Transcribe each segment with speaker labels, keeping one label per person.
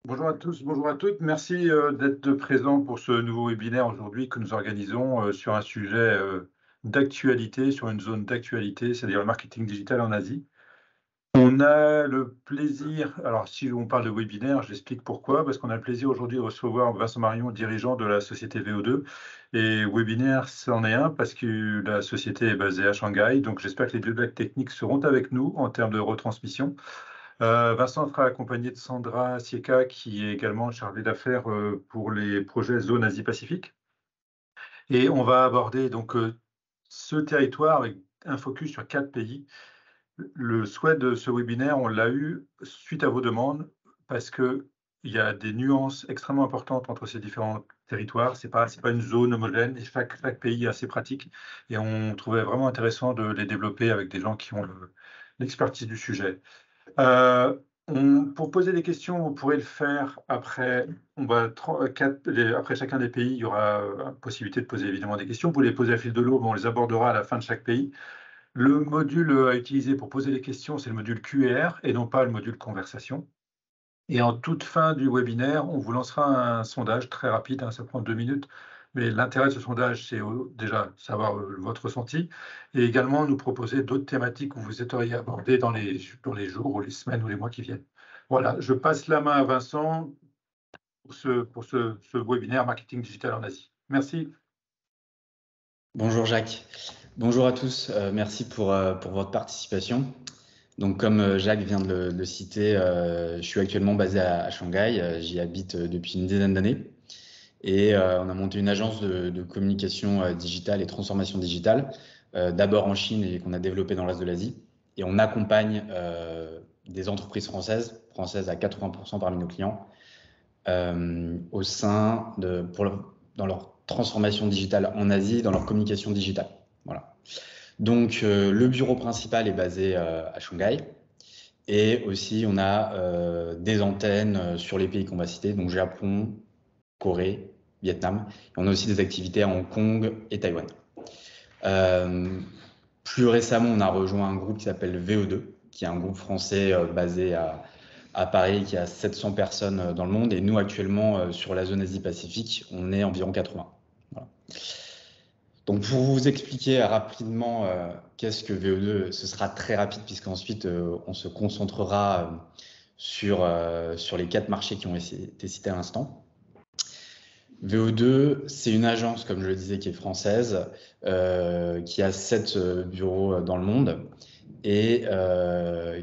Speaker 1: Bonjour à tous, bonjour à toutes. Merci d'être présents pour ce nouveau webinaire aujourd'hui que nous organisons sur un sujet d'actualité, sur une zone d'actualité, c'est-à-dire le marketing digital en Asie. On a le plaisir, alors si on parle de webinaire, j'explique pourquoi, parce qu'on a le plaisir aujourd'hui de recevoir Vincent Marion, dirigeant de la société VO2. Et webinaire, c'en est un parce que la société est basée à Shanghai, donc j'espère que les deux blagues techniques seront avec nous en termes de retransmission. Vincent sera accompagné de Sandra Sieka, qui est également chargée d'affaires pour les projets Zone Asie-Pacifique. Et on va aborder donc ce territoire avec un focus sur 4 pays. Le souhait de ce webinaire, on l'a eu suite à vos demandes, parce qu'il y a des nuances extrêmement importantes entre ces différents territoires. C'est pas une zone homogène, et chaque pays est assez pratique. Et on trouvait vraiment intéressant de les développer avec des gens qui ont l'expertise du sujet. Pour poser des questions, vous pourrez le faire après. Après chacun des pays, il y aura possibilité de poser évidemment des questions. Vous les poser à fil de l'eau, mais on les abordera à la fin de chaque pays. Le module à utiliser pour poser les questions, c'est le module QR et non pas le module conversation. Et en toute fin du webinaire, on vous lancera un sondage très rapide, hein, ça prend 2 minutes. Mais l'intérêt de ce sondage, c'est déjà savoir votre ressenti et également nous proposer d'autres thématiques que vous souhaiteriez aborder dans les jours ou les semaines ou les mois qui viennent. Voilà, je passe la main à Vincent pour ce webinaire Marketing Digital en Asie. Merci.
Speaker 2: Bonjour Jacques, bonjour à tous, merci pour votre participation. Donc comme Jacques vient de le citer, je suis actuellement basé à Shanghai, j'y habite depuis une dizaine d'années et on a monté une agence de communication digitale et transformation digitale, d'abord en Chine et qu'on a développé dans le reste de l'Asie. Et on accompagne des entreprises françaises à 80% parmi nos clients, au sein dans leur transformation digitale en Asie, dans leur communication digitale. Voilà. Donc, le bureau principal est basé à Shanghai. Et aussi, on a des antennes sur les pays qu'on va citer, donc Japon, Corée, Vietnam. Et on a aussi des activités à Hong Kong et Taïwan. Plus récemment, on a rejoint un groupe qui s'appelle VO2, qui est un groupe français basé à Paris, qui a 700 personnes dans le monde. Et nous, actuellement, sur la zone Asie-Pacifique, on est environ 80. Voilà. Donc, pour vous expliquer rapidement qu'est-ce que VO2, ce sera très rapide, puisqu'ensuite, on se concentrera sur les 4 marchés qui ont été cités à l'instant. VO2, c'est une agence, comme je le disais, qui est française, qui a 7 bureaux dans le monde et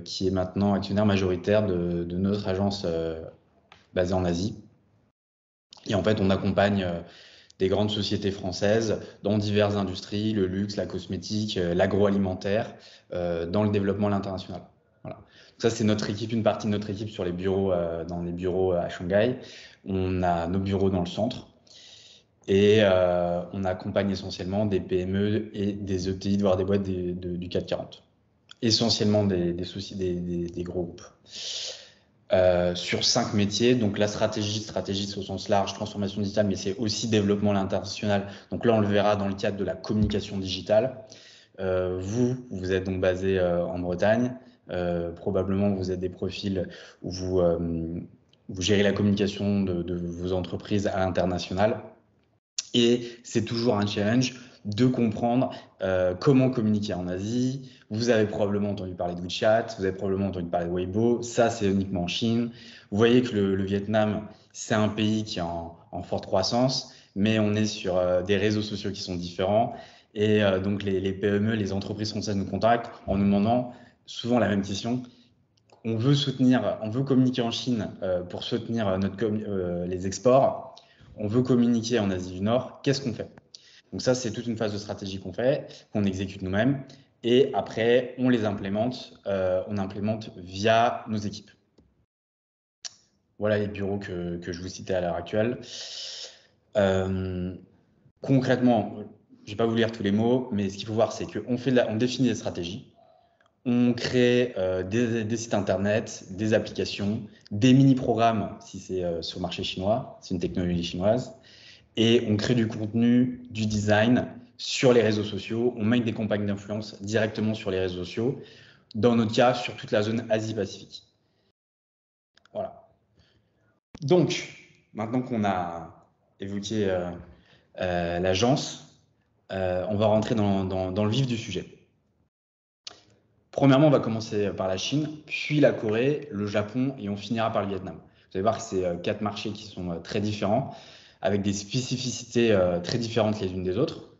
Speaker 2: qui est maintenant actionnaire majoritaire de notre agence basée en Asie. Et en fait, on accompagne des grandes sociétés françaises dans diverses industries, le luxe, la cosmétique, l'agroalimentaire, dans le développement à l'international. Voilà. Ça, c'est notre équipe, une partie de notre équipe sur les bureaux, dans les bureaux à Shanghai. On a nos bureaux dans le centre. Et on accompagne essentiellement des PME et des ETI, voire des boîtes du CAC 40. Essentiellement des gros groupes. Sur 5 métiers, donc la stratégie au sens large, transformation digitale, mais c'est aussi développement à l'international. Donc là, on le verra dans le cadre de la communication digitale. Vous êtes donc basé en Bretagne. Probablement, vous êtes des profils où vous gérez la communication de vos entreprises à l'international. Et c'est toujours un challenge de comprendre comment communiquer en Asie. Vous avez probablement entendu parler de WeChat, vous avez probablement entendu parler de Weibo. Ça, c'est uniquement en Chine. Vous voyez que le Vietnam, c'est un pays qui est en forte croissance, mais on est sur des réseaux sociaux qui sont différents. Et donc, les PME, les entreprises françaises nous contactent en nous demandant souvent la même question. On veut communiquer en Chine pour soutenir les exports. On veut communiquer en Asie du Nord, qu'est-ce qu'on fait? Donc ça, c'est toute une phase de stratégie qu'on fait, qu'on exécute nous-mêmes. Et après, on les implémente, via nos équipes. Voilà les bureaux que je vous citais à l'heure actuelle. Concrètement, je ne vais pas vous lire tous les mots, mais ce qu'il faut voir, c'est qu'on définit des stratégies. On crée des sites internet, des applications, des mini-programmes si c'est sur le marché chinois, c'est une technologie chinoise, et on crée du contenu, du design sur les réseaux sociaux. On mène des campagnes d'influence directement sur les réseaux sociaux, dans notre cas sur toute la zone Asie-Pacifique. Voilà. Donc, maintenant qu'on a évoqué l'agence, on va rentrer dans le vif du sujet. Premièrement, on va commencer par la Chine, puis la Corée, le Japon et on finira par le Vietnam. Vous allez voir que c'est 4 marchés qui sont très différents, avec des spécificités très différentes les unes des autres.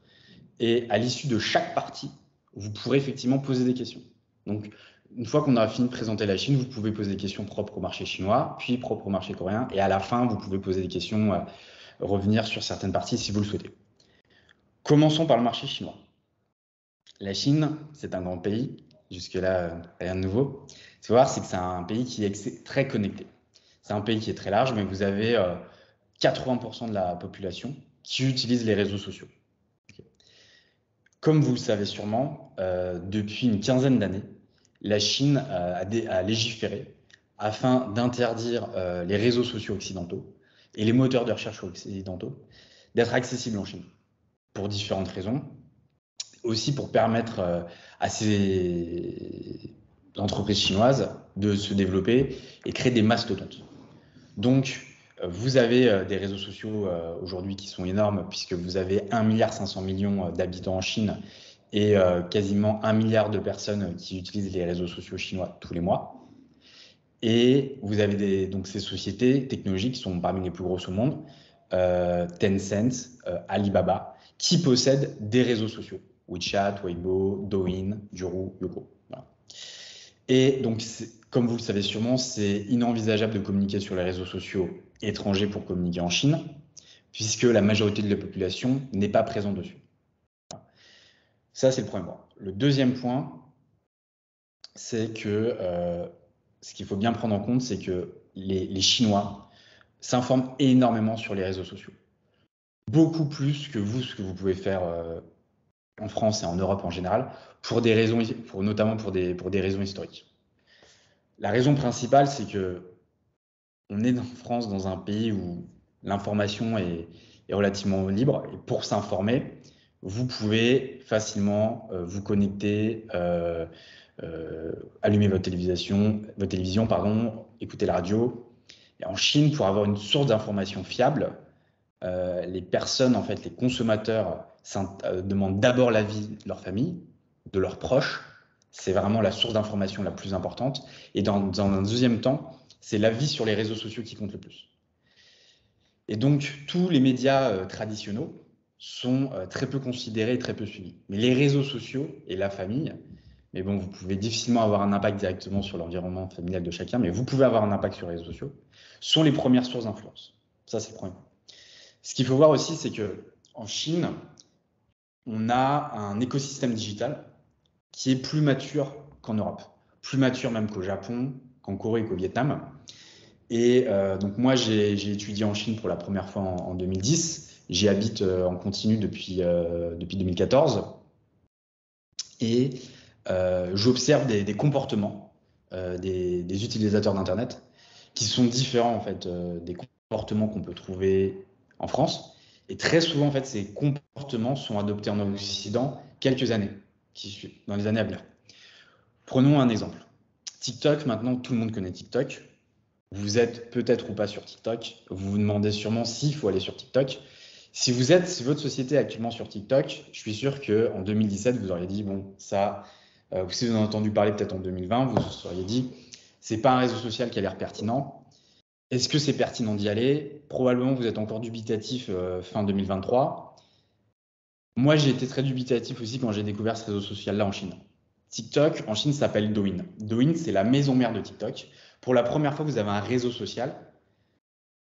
Speaker 2: Et à l'issue de chaque partie, vous pourrez effectivement poser des questions. Donc, une fois qu'on a fini de présenter la Chine, vous pouvez poser des questions propres au marché chinois, puis propres au marché coréen. Et à la fin, vous pouvez poser des questions, revenir sur certaines parties si vous le souhaitez. Commençons par le marché chinois. La Chine, c'est un grand pays. Jusque-là, rien de nouveau. Ce qu'il faut voir, c'est que c'est un pays qui est très connecté. C'est un pays qui est très large, mais vous avez 80% de la population qui utilise les réseaux sociaux. Okay. Comme vous le savez sûrement, depuis une quinzaine d'années, la Chine a légiféré afin d'interdire les réseaux sociaux occidentaux et les moteurs de recherche occidentaux d'être accessibles en Chine, pour différentes raisons. Aussi pour permettre à ces entreprises chinoises de se développer et créer des mastodontes. Donc, vous avez des réseaux sociaux aujourd'hui qui sont énormes, puisque vous avez 1,5 milliard d'habitants en Chine et quasiment 1 milliard de personnes qui utilisent les réseaux sociaux chinois tous les mois. Et vous avez donc ces sociétés technologiques qui sont parmi les plus grosses au monde, Tencent, Alibaba, qui possèdent des réseaux sociaux. WeChat, Weibo, Douyin, Juru, Youku. Voilà. Et donc, comme vous le savez sûrement, c'est inenvisageable de communiquer sur les réseaux sociaux étrangers pour communiquer en Chine, puisque la majorité de la population n'est pas présente dessus. Voilà. Ça, c'est le premier point. Le deuxième point, c'est que ce qu'il faut bien prendre en compte, c'est que les Chinois s'informent énormément sur les réseaux sociaux. Beaucoup plus que vous, ce que vous pouvez faire en France et en Europe en général, notamment pour des raisons historiques. La raison principale, c'est que on est en France, dans un pays où l'information est relativement libre, et pour s'informer, vous pouvez facilement vous connecter, allumer votre télévision, écouter la radio. Et en Chine, pour avoir une source d'information fiable, les personnes, en fait, les consommateurs demandent d'abord l'avis de leur famille, de leurs proches. C'est vraiment la source d'information la plus importante. Et dans un deuxième temps, c'est l'avis sur les réseaux sociaux qui compte le plus. Et donc, tous les médias traditionnels sont très peu considérés et très peu suivis. Mais les réseaux sociaux et la famille, mais bon, vous pouvez difficilement avoir un impact directement sur l'environnement familial de chacun, mais vous pouvez avoir un impact sur les réseaux sociaux, sont les premières sources d'influence. Ça, c'est le premier point. Ce qu'il faut voir aussi, c'est qu'en Chine, on a un écosystème digital qui est plus mature qu'en Europe, plus mature même qu'au Japon, qu'en Corée et qu'au Vietnam. Et donc moi, j'ai étudié en Chine pour la première fois en 2010. J'y habite en continu depuis 2014. Et j'observe des comportements des utilisateurs d'Internet qui sont différents en fait des comportements qu'on peut trouver en France. Et très souvent, en fait, ces comportements sont adoptés en Occident quelques années, dans les années à venir. Prenons un exemple. TikTok, maintenant, tout le monde connaît TikTok. Vous êtes peut-être ou pas sur TikTok. Vous vous demandez sûrement s'il faut aller sur TikTok. Si votre société est actuellement sur TikTok, je suis sûr qu'en 2017, vous auriez dit, bon, ça, si vous en avez entendu parler peut-être en 2020, vous vous auriez dit, c'est pas un réseau social qui a l'air pertinent. Est-ce que c'est pertinent d'y aller? Probablement, vous êtes encore dubitatif fin 2023. Moi, j'ai été très dubitatif aussi quand j'ai découvert ce réseau social-là en Chine. TikTok, en Chine, s'appelle Douyin. Douyin, c'est la maison mère de TikTok. Pour la première fois, vous avez un réseau social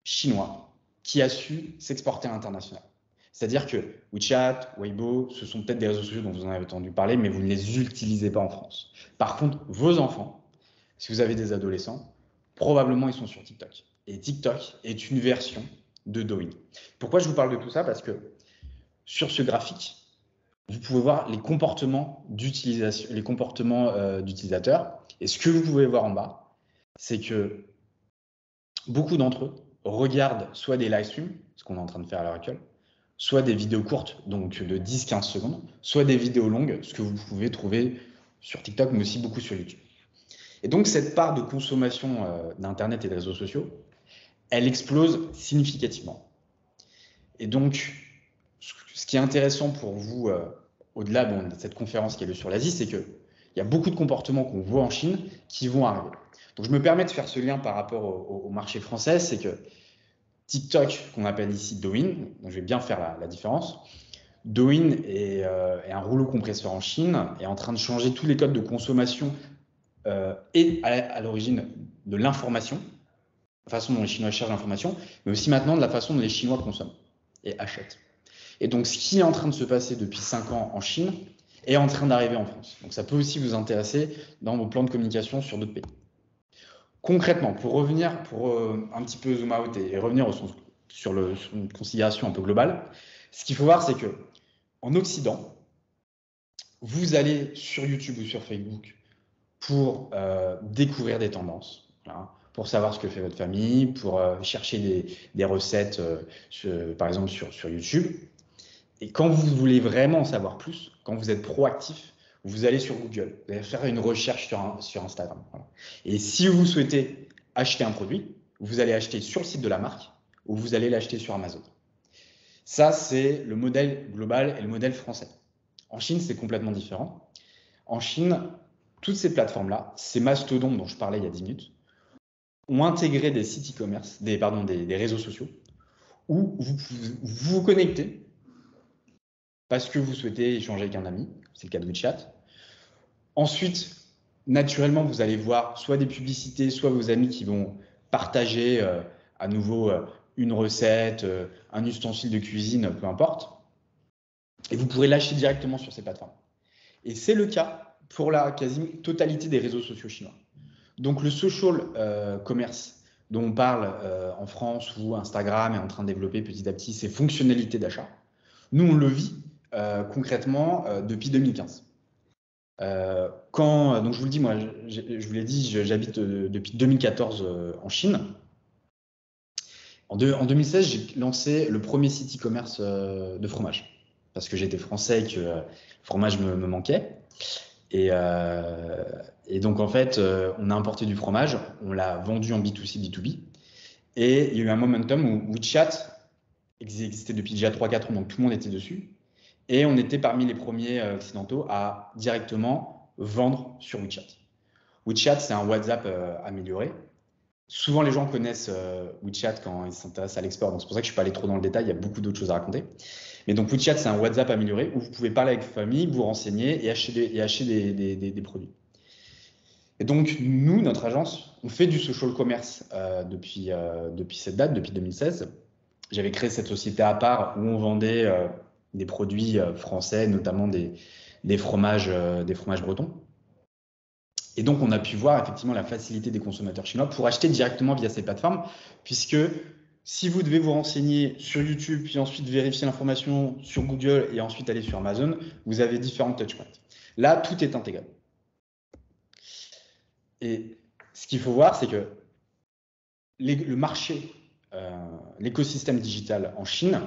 Speaker 2: chinois qui a su s'exporter à l'international. C'est-à-dire que WeChat, Weibo, ce sont peut-être des réseaux sociaux dont vous en avez entendu parler, mais vous ne les utilisez pas en France. Par contre, vos enfants, si vous avez des adolescents, probablement ils sont sur TikTok. Et TikTok est une version de Douyin. Pourquoi je vous parle de tout ça? Parce que sur ce graphique, vous pouvez voir les comportements d'utilisateurs. Et ce que vous pouvez voir en bas, c'est que beaucoup d'entre eux regardent soit des live streams, ce qu'on est en train de faire à l'heure actuelle, soit des vidéos courtes, donc de 10-15 secondes, soit des vidéos longues, ce que vous pouvez trouver sur TikTok, mais aussi beaucoup sur YouTube. Et donc, cette part de consommation d'Internet et de réseaux sociaux, elle explose significativement. Et donc, ce qui est intéressant pour vous, au-delà de cette conférence qui a lieu sur l'Asie, c'est qu'il y a beaucoup de comportements qu'on voit en Chine qui vont arriver. Donc, je me permets de faire ce lien par rapport au marché français, c'est que TikTok, qu'on appelle ici Douyin, donc je vais bien faire la différence. Douyin est un rouleau compresseur en Chine, est en train de changer tous les codes de consommation et à l'origine de l'information, la façon dont les Chinois cherchent l'information, mais aussi maintenant de la façon dont les Chinois consomment et achètent. Et donc, ce qui est en train de se passer depuis 5 ans en Chine est en train d'arriver en France. Donc, ça peut aussi vous intéresser dans vos plans de communication sur d'autres pays. Concrètement, pour revenir, pour un petit peu zoom out et revenir sur une considération un peu globale, ce qu'il faut voir, c'est que en Occident, vous allez sur YouTube ou sur Facebook pour découvrir des tendances, voilà, pour savoir ce que fait votre famille, pour chercher des recettes, par exemple sur YouTube. Et quand vous voulez vraiment en savoir plus, quand vous êtes proactif, vous allez sur Google, vous allez faire une recherche sur Instagram. Voilà. Et si vous souhaitez acheter un produit, vous allez acheter sur le site de la marque ou vous allez l'acheter sur Amazon. Ça, c'est le modèle global et le modèle français. En Chine, c'est complètement différent. En Chine, toutes ces plateformes-là, ces mastodontes dont je parlais il y a 10 minutes, ont intégré des sites e-commerce, des réseaux sociaux, où vous vous connectez parce que vous souhaitez échanger avec un ami, c'est le cas de WeChat. Ensuite, naturellement, vous allez voir soit des publicités, soit vos amis qui vont partager à nouveau une recette, un ustensile de cuisine, peu importe. Et vous pourrez l'acheter directement sur ces plateformes. Et c'est le cas pour la quasi-totalité des réseaux sociaux chinois. Donc le social commerce dont on parle en France, où Instagram est en train de développer petit à petit ses fonctionnalités d'achat, nous on le vit concrètement depuis 2015. Donc je vous le dis, moi, je vous l'ai dit, j'habite depuis 2014 en Chine. En 2016, j'ai lancé le premier site e-commerce de fromage parce que j'étais français et que le fromage me manquait. Et donc, en fait, on a importé du fromage, on l'a vendu en B2C, B2B. Et il y a eu un momentum où WeChat existait depuis déjà 3-4 ans, donc tout le monde était dessus. Et on était parmi les premiers occidentaux à directement vendre sur WeChat. WeChat, c'est un WhatsApp amélioré. Souvent, les gens connaissent WeChat quand ils s'intéressent à l'export. Donc, c'est pour ça que je ne suis pas allé trop dans le détail. Il y a beaucoup d'autres choses à raconter. Mais donc, WeChat, c'est un WhatsApp amélioré où vous pouvez parler avec votre famille, vous renseigner et acheter des produits. Et donc, nous, notre agence, on fait du social commerce depuis cette date, depuis 2016. J'avais créé cette société à part où on vendait des produits français, notamment des fromages bretons. Et donc, on a pu voir effectivement la facilité des consommateurs chinois pour acheter directement via ces plateformes, puisque si vous devez vous renseigner sur YouTube, puis ensuite vérifier l'information sur Google et ensuite aller sur Amazon, vous avez différents touchpoints. Là, tout est intégré. Et ce qu'il faut voir, c'est que le marché, l'écosystème digital en Chine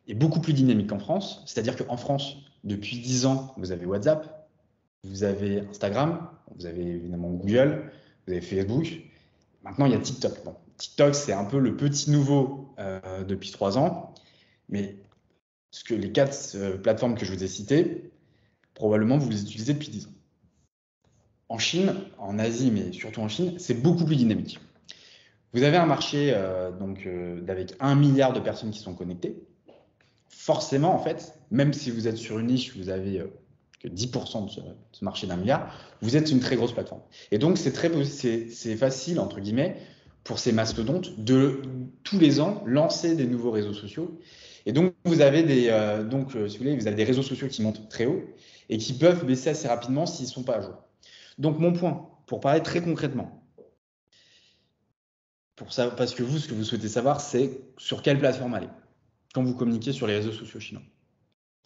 Speaker 2: est beaucoup plus dynamique qu'en France. C'est-à-dire qu'en France, depuis 10 ans, vous avez WhatsApp, vous avez Instagram, vous avez évidemment Google, vous avez Facebook. Maintenant, il y a TikTok. Bon, TikTok, c'est un peu le petit nouveau depuis 3 ans. Mais les 4 plateformes que je vous ai citées, probablement vous les utilisez depuis 10 ans. En Chine, en Asie, mais surtout en Chine, c'est beaucoup plus dynamique. Vous avez un marché avec 1 milliard de personnes qui sont connectées. Forcément, en fait, même si vous êtes sur une niche, vous avez que 10% de ce marché d'1 milliard, vous êtes une très grosse plateforme. Et donc, c'est facile, entre guillemets, pour ces mastodontes de tous les ans lancer des nouveaux réseaux sociaux. Et donc, vous avez si vous voulez, vous avez des réseaux sociaux qui montent très haut et qui peuvent baisser assez rapidement s'ils ne sont pas à jour. Donc, mon point, pour parler très concrètement, parce que vous, ce que vous souhaitez savoir, c'est sur quelle plateforme aller quand vous communiquez sur les réseaux sociaux chinois.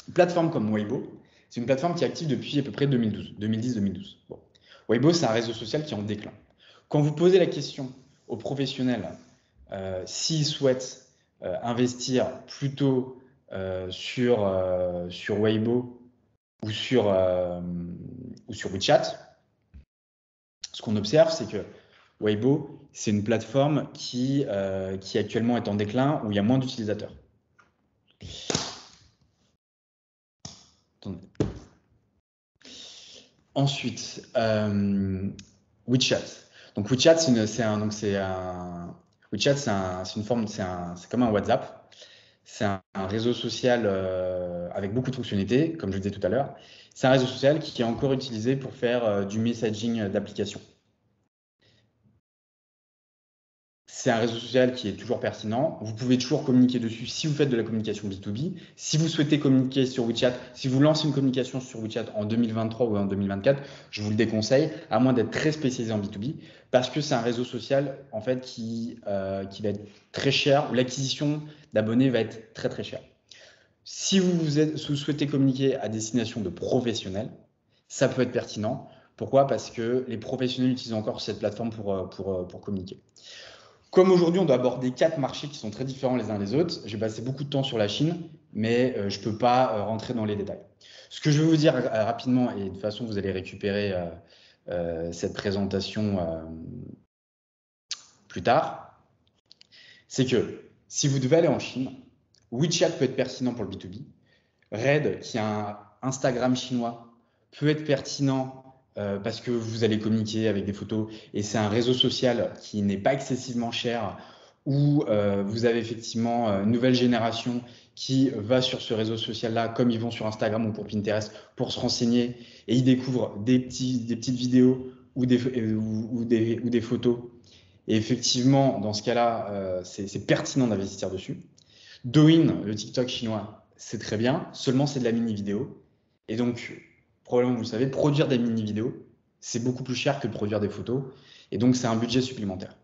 Speaker 2: Une plateforme comme Weibo, c'est une plateforme qui est active depuis à peu près 2010-2012. Bon. Weibo, c'est un réseau social qui est en déclin. Quand vous posez la question aux professionnels s'ils souhaitent investir plutôt sur Weibo ou sur WeChat, ce qu'on observe, c'est que Weibo, c'est une plateforme qui actuellement est en déclin, où il y a moins d'utilisateurs. Attendez. Ensuite, WeChat. Donc WeChat, c'est comme un WhatsApp. C'est un réseau social avec beaucoup de fonctionnalités, comme je le disais tout à l'heure. C'est un réseau social qui est encore utilisé pour faire du messaging d'application. C'est un réseau social qui est toujours pertinent. Vous pouvez toujours communiquer dessus si vous faites de la communication B2B. Si vous souhaitez communiquer sur WeChat, si vous lancez une communication sur WeChat en 2023 ou en 2024, je vous le déconseille, à moins d'être très spécialisé en B2B, parce que c'est un réseau social en fait qui va être très cher, où l'acquisition d'abonnés va être très très chère. Si vous souhaitez communiquer à destination de professionnels, ça peut être pertinent. Pourquoi? Parce que les professionnels utilisent encore cette plateforme pour communiquer. Comme aujourd'hui, on doit aborder 4 marchés qui sont très différents les uns des autres, j'ai passé beaucoup de temps sur la Chine, mais je ne peux pas rentrer dans les détails. Ce que je vais vous dire rapidement, et de toute façon, vous allez récupérer cette présentation plus tard, c'est que si vous devez aller en Chine, WeChat peut être pertinent pour le B2B. Red, qui est un Instagram chinois, peut être pertinent parce que vous allez communiquer avec des photos et c'est un réseau social qui n'est pas excessivement cher, où vous avez effectivement une nouvelle génération qui va sur ce réseau social-là, comme ils vont sur Instagram ou pour Pinterest, pour se renseigner, et ils découvrent des petites vidéos ou des photos. Et effectivement, dans ce cas-là, c'est pertinent d'investir dessus. Douyin, le TikTok chinois, c'est très bien, seulement c'est de la mini-vidéo. Et donc, probablement vous le savez, produire des mini-vidéos, c'est beaucoup plus cher que de produire des photos. Et donc, c'est un budget supplémentaire.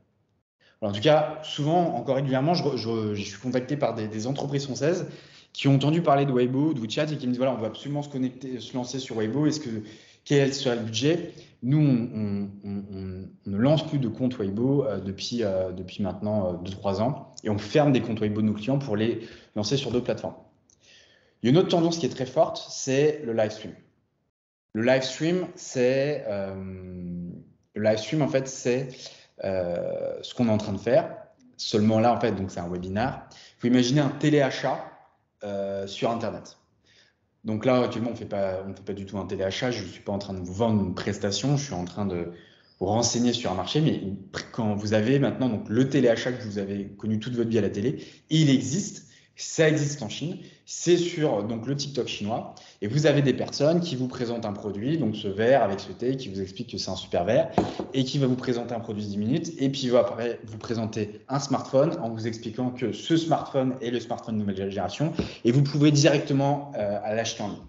Speaker 2: Alors, en tout cas, souvent, encore régulièrement, je suis contacté par des entreprises françaises qui ont entendu parler de Weibo, de WeChat, et qui me disent, voilà, on va absolument se lancer sur Weibo. Quel sera le budget? Nous, on ne lance plus de compte Weibo depuis maintenant 2-3 ans, et on ferme des comptes Weibo de nos clients pour les lancer sur d'autres plateformes. Il y a une autre tendance qui est très forte, c'est le live stream. Le live stream, en fait, c'est ce qu'on est en train de faire. Seulement là, en fait, donc c'est un webinaire. Il faut imaginer un téléachat sur Internet. Donc là, actuellement, on ne fait pas du tout un téléachat. Je ne suis pas en train de vous vendre une prestation. Je suis en train de vous renseigner sur un marché. Mais quand vous avez maintenant donc, le téléachat que vous avez connu toute votre vie à la télé, il existe. Ça existe en Chine. C'est sur donc, le TikTok chinois. Et vous avez des personnes qui vous présentent un produit, donc ce verre avec ce thé, qui vous explique que c'est un super verre, et qui va vous présenter un produit de 10 minutes. Et puis, il va après vous présenter un smartphone en vous expliquant que ce smartphone est le smartphone de nouvelle génération. Et vous pouvez directement l'acheter en ligne.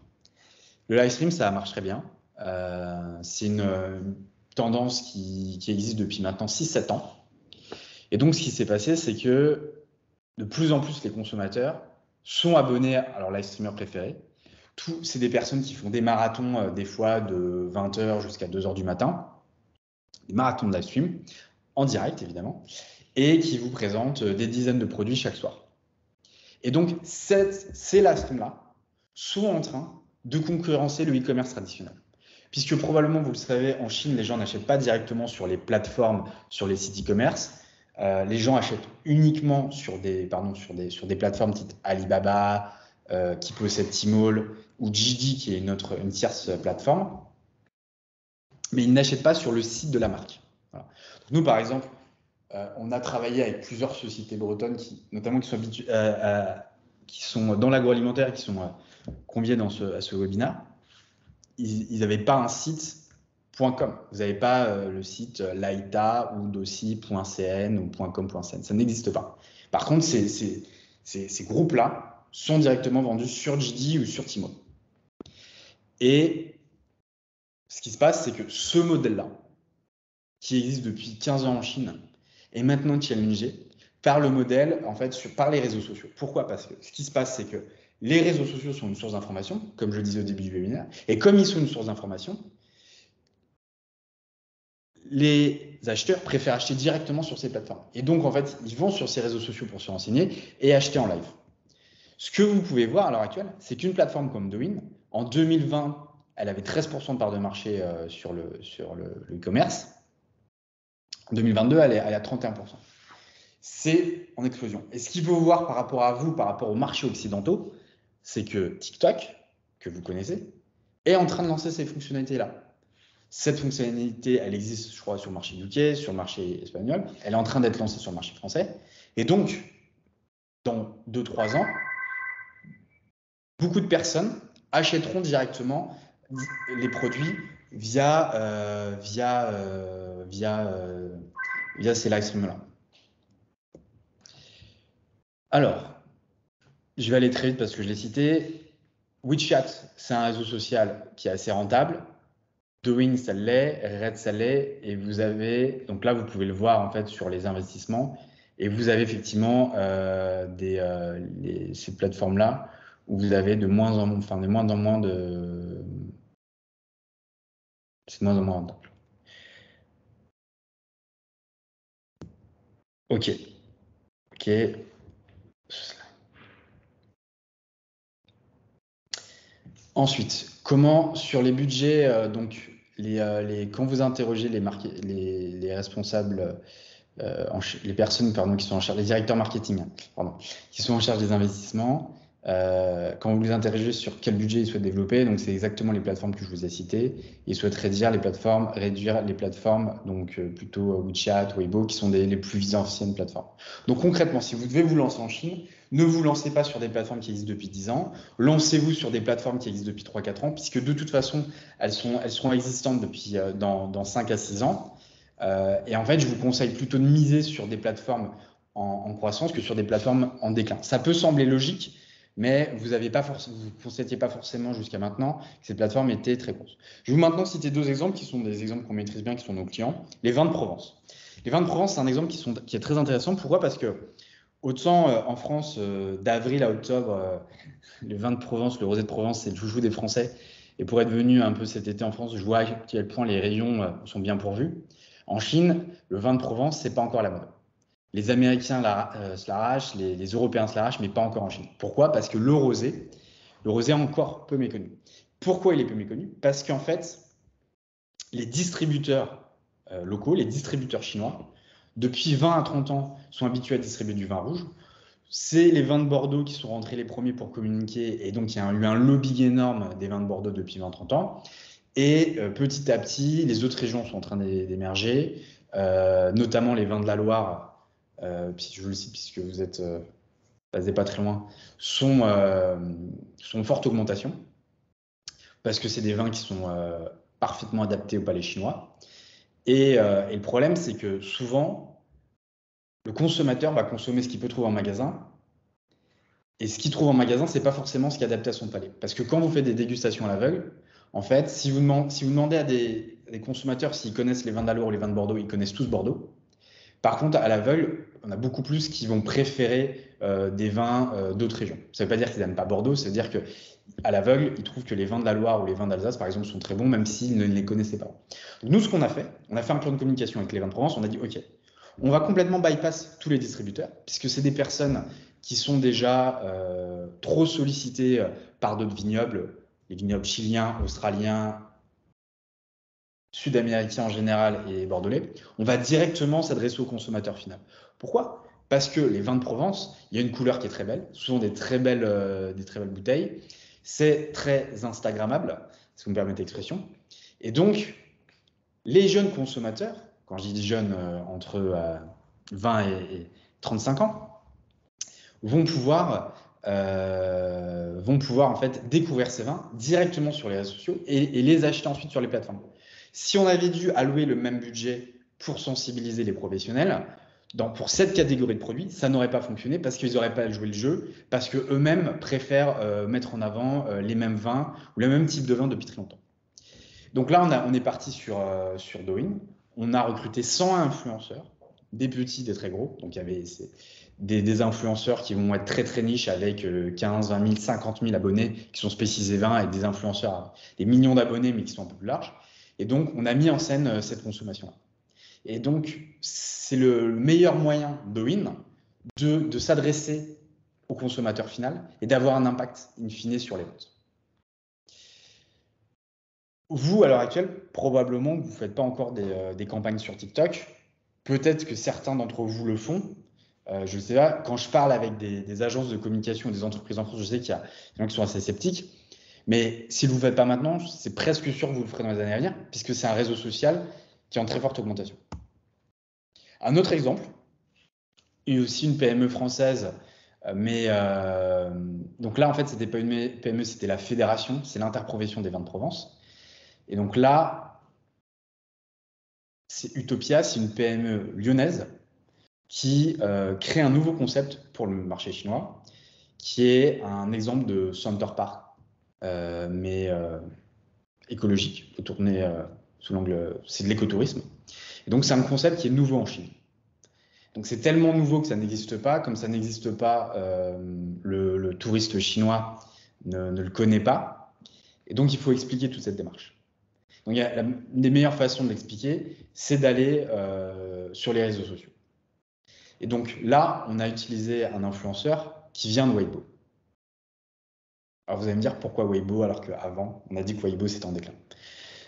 Speaker 2: Le live stream, ça marche très bien. C'est une tendance qui existe depuis maintenant 6-7 ans. Et donc, ce qui s'est passé, c'est que de plus en plus, les consommateurs sont abonnés à leur live streamer préféré. C'est des personnes qui font des marathons, des fois de 20h jusqu'à 2h du matin, des marathons de live stream, en direct évidemment, et qui vous présentent des dizaines de produits chaque soir. Et donc, ces live streams-là sont en train de concurrencer le e-commerce traditionnel. Puisque probablement, vous le savez, en Chine, les gens n'achètent pas directement sur les plateformes, sur les sites e-commerce. Les gens achètent uniquement sur des plateformes type Alibaba, qui possède Tmall, ou JD, qui est une tierce plateforme. Mais ils n'achètent pas sur le site de la marque. Voilà. Donc nous, par exemple, on a travaillé avec plusieurs sociétés bretonnes, notamment qui sont dans l'agroalimentaire et qui sont conviés à ce webinaire. Ils n'avaient pas un site .com. Vous n'avez pas le site laïta ou dossi.cn ou .com.cn. Ça n'existe pas. Par contre, ces groupes-là sont directement vendus sur JD ou sur Tmall. Et ce qui se passe, c'est que ce modèle-là, qui existe depuis 15 ans en Chine, est maintenant challengé par le modèle, en fait, par les réseaux sociaux. Pourquoi? Parce que ce qui se passe, c'est que les réseaux sociaux sont une source d'information, comme je le disais au début du webinaire, et comme ils sont une source d'information, les acheteurs préfèrent acheter directement sur ces plateformes. Et donc, en fait, ils vont sur ces réseaux sociaux pour se renseigner et acheter en live. Ce que vous pouvez voir à l'heure actuelle, c'est qu'une plateforme comme Douyin, en 2020, elle avait 13% de part de marché sur le e-commerce. En 2022, elle est à 31%. C'est en explosion. Et ce qu'il faut voir par rapport à vous, par rapport aux marchés occidentaux, c'est que TikTok, que vous connaissez, est en train de lancer ces fonctionnalités-là. Cette fonctionnalité, elle existe, je crois, sur le marché UK, sur le marché espagnol. Elle est en train d'être lancée sur le marché français. Et donc, dans 2-3 ans, beaucoup de personnes achèteront directement les produits via ces live streams-là. Alors, je vais aller très vite parce que je l'ai cité. WeChat, c'est un réseau social qui est assez rentable. Douyin, ça l'est. Red, ça l'est. Et vous avez, donc là, vous pouvez le voir en fait sur les investissements. Et vous avez effectivement ces plateformes-là où vous avez de moins en moins de. C'est de moins en moins rentable. Ok. Ensuite, comment sur les budgets, donc quand vous interrogez les responsables, les personnes qui sont en charge, les directeurs marketing, qui sont en charge des investissements, quand vous les interrogez sur quel budget ils souhaitent développer, donc c'est exactement les plateformes que je vous ai citées. Ils souhaitent réduire les plateformes, donc plutôt WeChat, Weibo, qui sont les plus anciennes plateformes. Donc concrètement, si vous devez vous lancer en Chine, ne vous lancez pas sur des plateformes qui existent depuis 10 ans, lancez-vous sur des plateformes qui existent depuis 3-4 ans, puisque de toute façon, elles seront existantes depuis dans 5 à 6 ans. Et en fait, je vous conseille plutôt de miser sur des plateformes en croissance que sur des plateformes en déclin. Ça peut sembler logique, mais vous ne constatiez pas forcément jusqu'à maintenant que ces plateformes étaient très grosses. Je vais vous maintenant citer 2 exemples qui sont des exemples qu'on maîtrise bien, qui sont nos clients. Les vins de Provence. Les vins de Provence, c'est un exemple qui est très intéressant. Pourquoi? Parce que autant en France, d'avril à octobre, les vins de Provence, le rosé de Provence, c'est le chouchou des Français. Et pour être venu un peu cet été en France, je vois à quel point les rayons sont bien pourvus. En Chine, le vin de Provence, c'est pas encore la mode. Les Américains se l'arrachent, les Européens se l'arrachent, mais pas encore en Chine. Pourquoi? Parce que le rosé est encore peu méconnu. Pourquoi il est peu méconnu? Parce qu'en fait, les distributeurs locaux, les distributeurs chinois, depuis 20 à 30 ans, sont habitués à distribuer du vin rouge. C'est les vins de Bordeaux qui sont rentrés les premiers pour communiquer, et donc il y a eu un lobbying énorme des vins de Bordeaux depuis 20-30 ans. Et petit à petit, les autres régions sont en train d'émerger, notamment les vins de la Loire, je vous le cite puisque vous êtes basé pas très loin, sont en forte augmentation, parce que c'est des vins qui sont parfaitement adaptés au palais chinois. Et le problème, c'est que souvent, le consommateur va consommer ce qu'il peut trouver en magasin, et ce qu'il trouve en magasin, c'est pas forcément ce qui est adapté à son palais. Parce que quand vous faites des dégustations à l'aveugle, en fait, si vous demandez à des consommateurs s'ils connaissent les vins de la Loire ou les vins de Bordeaux, ils connaissent tous Bordeaux. Par contre, à l'aveugle, on a beaucoup plus qui vont préférer des vins d'autres régions. Ça ne veut pas dire qu'ils n'aiment pas Bordeaux, ça veut dire qu'à l'aveugle, ils trouvent que les vins de la Loire ou les vins d'Alsace, par exemple, sont très bons, même s'ils ne les connaissaient pas. Donc, nous, ce qu'on a fait, on a fait un plan de communication avec les vins de Provence, on a dit, OK, on va complètement bypass tous les distributeurs, puisque c'est des personnes qui sont déjà trop sollicitées par d'autres vignobles, les vignobles chiliens, australiens, sud-américains en général et bordelais. On va directement s'adresser au consommateur final. Pourquoi? Parce que les vins de Provence, il y a une couleur qui est très belle, souvent des très belles bouteilles. C'est très instagrammable, si vous me permettez l'expression. Et donc, les jeunes consommateurs, quand je dis jeunes entre 20 et 35 ans, vont pouvoir en fait découvrir ces vins directement sur les réseaux sociaux et les acheter ensuite sur les plateformes. Si on avait dû allouer le même budget pour sensibiliser les professionnels, pour cette catégorie de produits, ça n'aurait pas fonctionné parce qu'ils n'auraient pas joué le jeu, parce qu'eux-mêmes préfèrent mettre en avant les mêmes vins ou le même type de vin depuis très longtemps. Donc là, on est parti sur Douyin. On a recruté 101 influenceurs, des petits, des très gros. Donc il y avait des influenceurs qui vont être très très niches avec 15, 20 000, 50 000 abonnés qui sont spécialisés vin, et des influenceurs à des millions d'abonnés mais qui sont un peu plus larges. Et donc, on a mis en scène cette consommation-là. Et donc, c'est le meilleur moyen, Douyin, de s'adresser au consommateur final et d'avoir un impact in fine sur les ventes. Vous, à l'heure actuelle, probablement que vous ne faites pas encore des campagnes sur TikTok. peut-être que certains d'entre vous le font. Je ne sais pas, quand je parle avec des agences de communication, des entreprises en France, je sais qu'il y a des gens qui sont assez sceptiques. Mais si vous ne le faites pas maintenant, c'est presque sûr que vous le ferez dans les années à venir, puisque c'est un réseau social qui est en très forte augmentation. Un autre exemple, il y a aussi une PME française, donc là, en fait, c'était pas une PME, c'était la fédération, c'est l'interprofession des vins de Provence. Et donc là, c'est Utopia, c'est une PME lyonnaise qui crée un nouveau concept pour le marché chinois, qui est un exemple de Center Park, mais écologique, tourné sous l'angle, c'est de l'écotourisme. Et donc c'est un concept qui est nouveau en Chine. Donc c'est tellement nouveau que ça n'existe pas, comme ça n'existe pas, le touriste chinois ne le connaît pas, et donc il faut expliquer toute cette démarche. Donc une des meilleures façons de l'expliquer, c'est d'aller sur les réseaux sociaux. Et donc là, on a utilisé un influenceur qui vient de Weibo. Alors vous allez me dire pourquoi Weibo alors qu'avant, on a dit que Weibo c'était en déclin.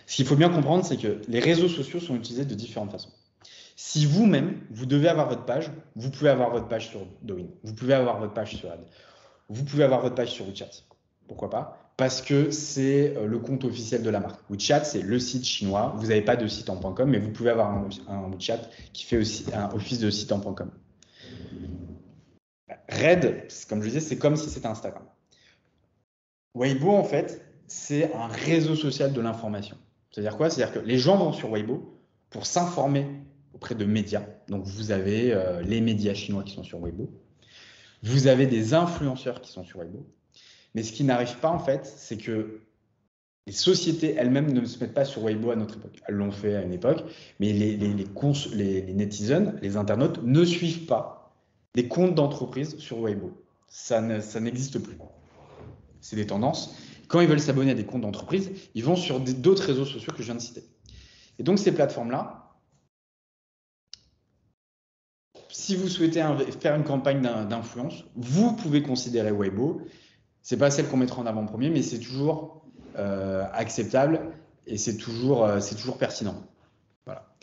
Speaker 2: Ce qu'il faut bien comprendre, c'est que les réseaux sociaux sont utilisés de différentes façons. Si vous-même, vous devez avoir votre page, vous pouvez avoir votre page sur Douyin, vous pouvez avoir votre page sur Ad, vous pouvez avoir votre page sur WeChat. Pourquoi pas? Parce que c'est le compte officiel de la marque. WeChat, c'est le site chinois. Vous n'avez pas de site en .com, mais vous pouvez avoir un WeChat qui fait aussi un office de site en .com. Red, comme je disais, c'est comme si c'était Instagram. Weibo, en fait, c'est un réseau social de l'information. C'est-à-dire quoi? C'est-à-dire que les gens vont sur Weibo pour s'informer auprès de médias. Donc, vous avez les médias chinois qui sont sur Weibo. Vous avez des influenceurs qui sont sur Weibo. Mais ce qui n'arrive pas, en fait, c'est que les sociétés elles-mêmes ne se mettent pas sur Weibo à notre époque. Elles l'ont fait à une époque, mais les netizens, les internautes, ne suivent pas les comptes d'entreprise sur Weibo. Ça n'existe plus. C'est des tendances. Quand ils veulent s'abonner à des comptes d'entreprise, ils vont sur d'autres réseaux sociaux que je viens de citer. Et donc, ces plateformes-là, si vous souhaitez faire une campagne d'influence, vous pouvez considérer Weibo. Ce n'est pas celle qu'on mettra en avant premier, mais c'est toujours acceptable et c'est toujours pertinent. Voilà.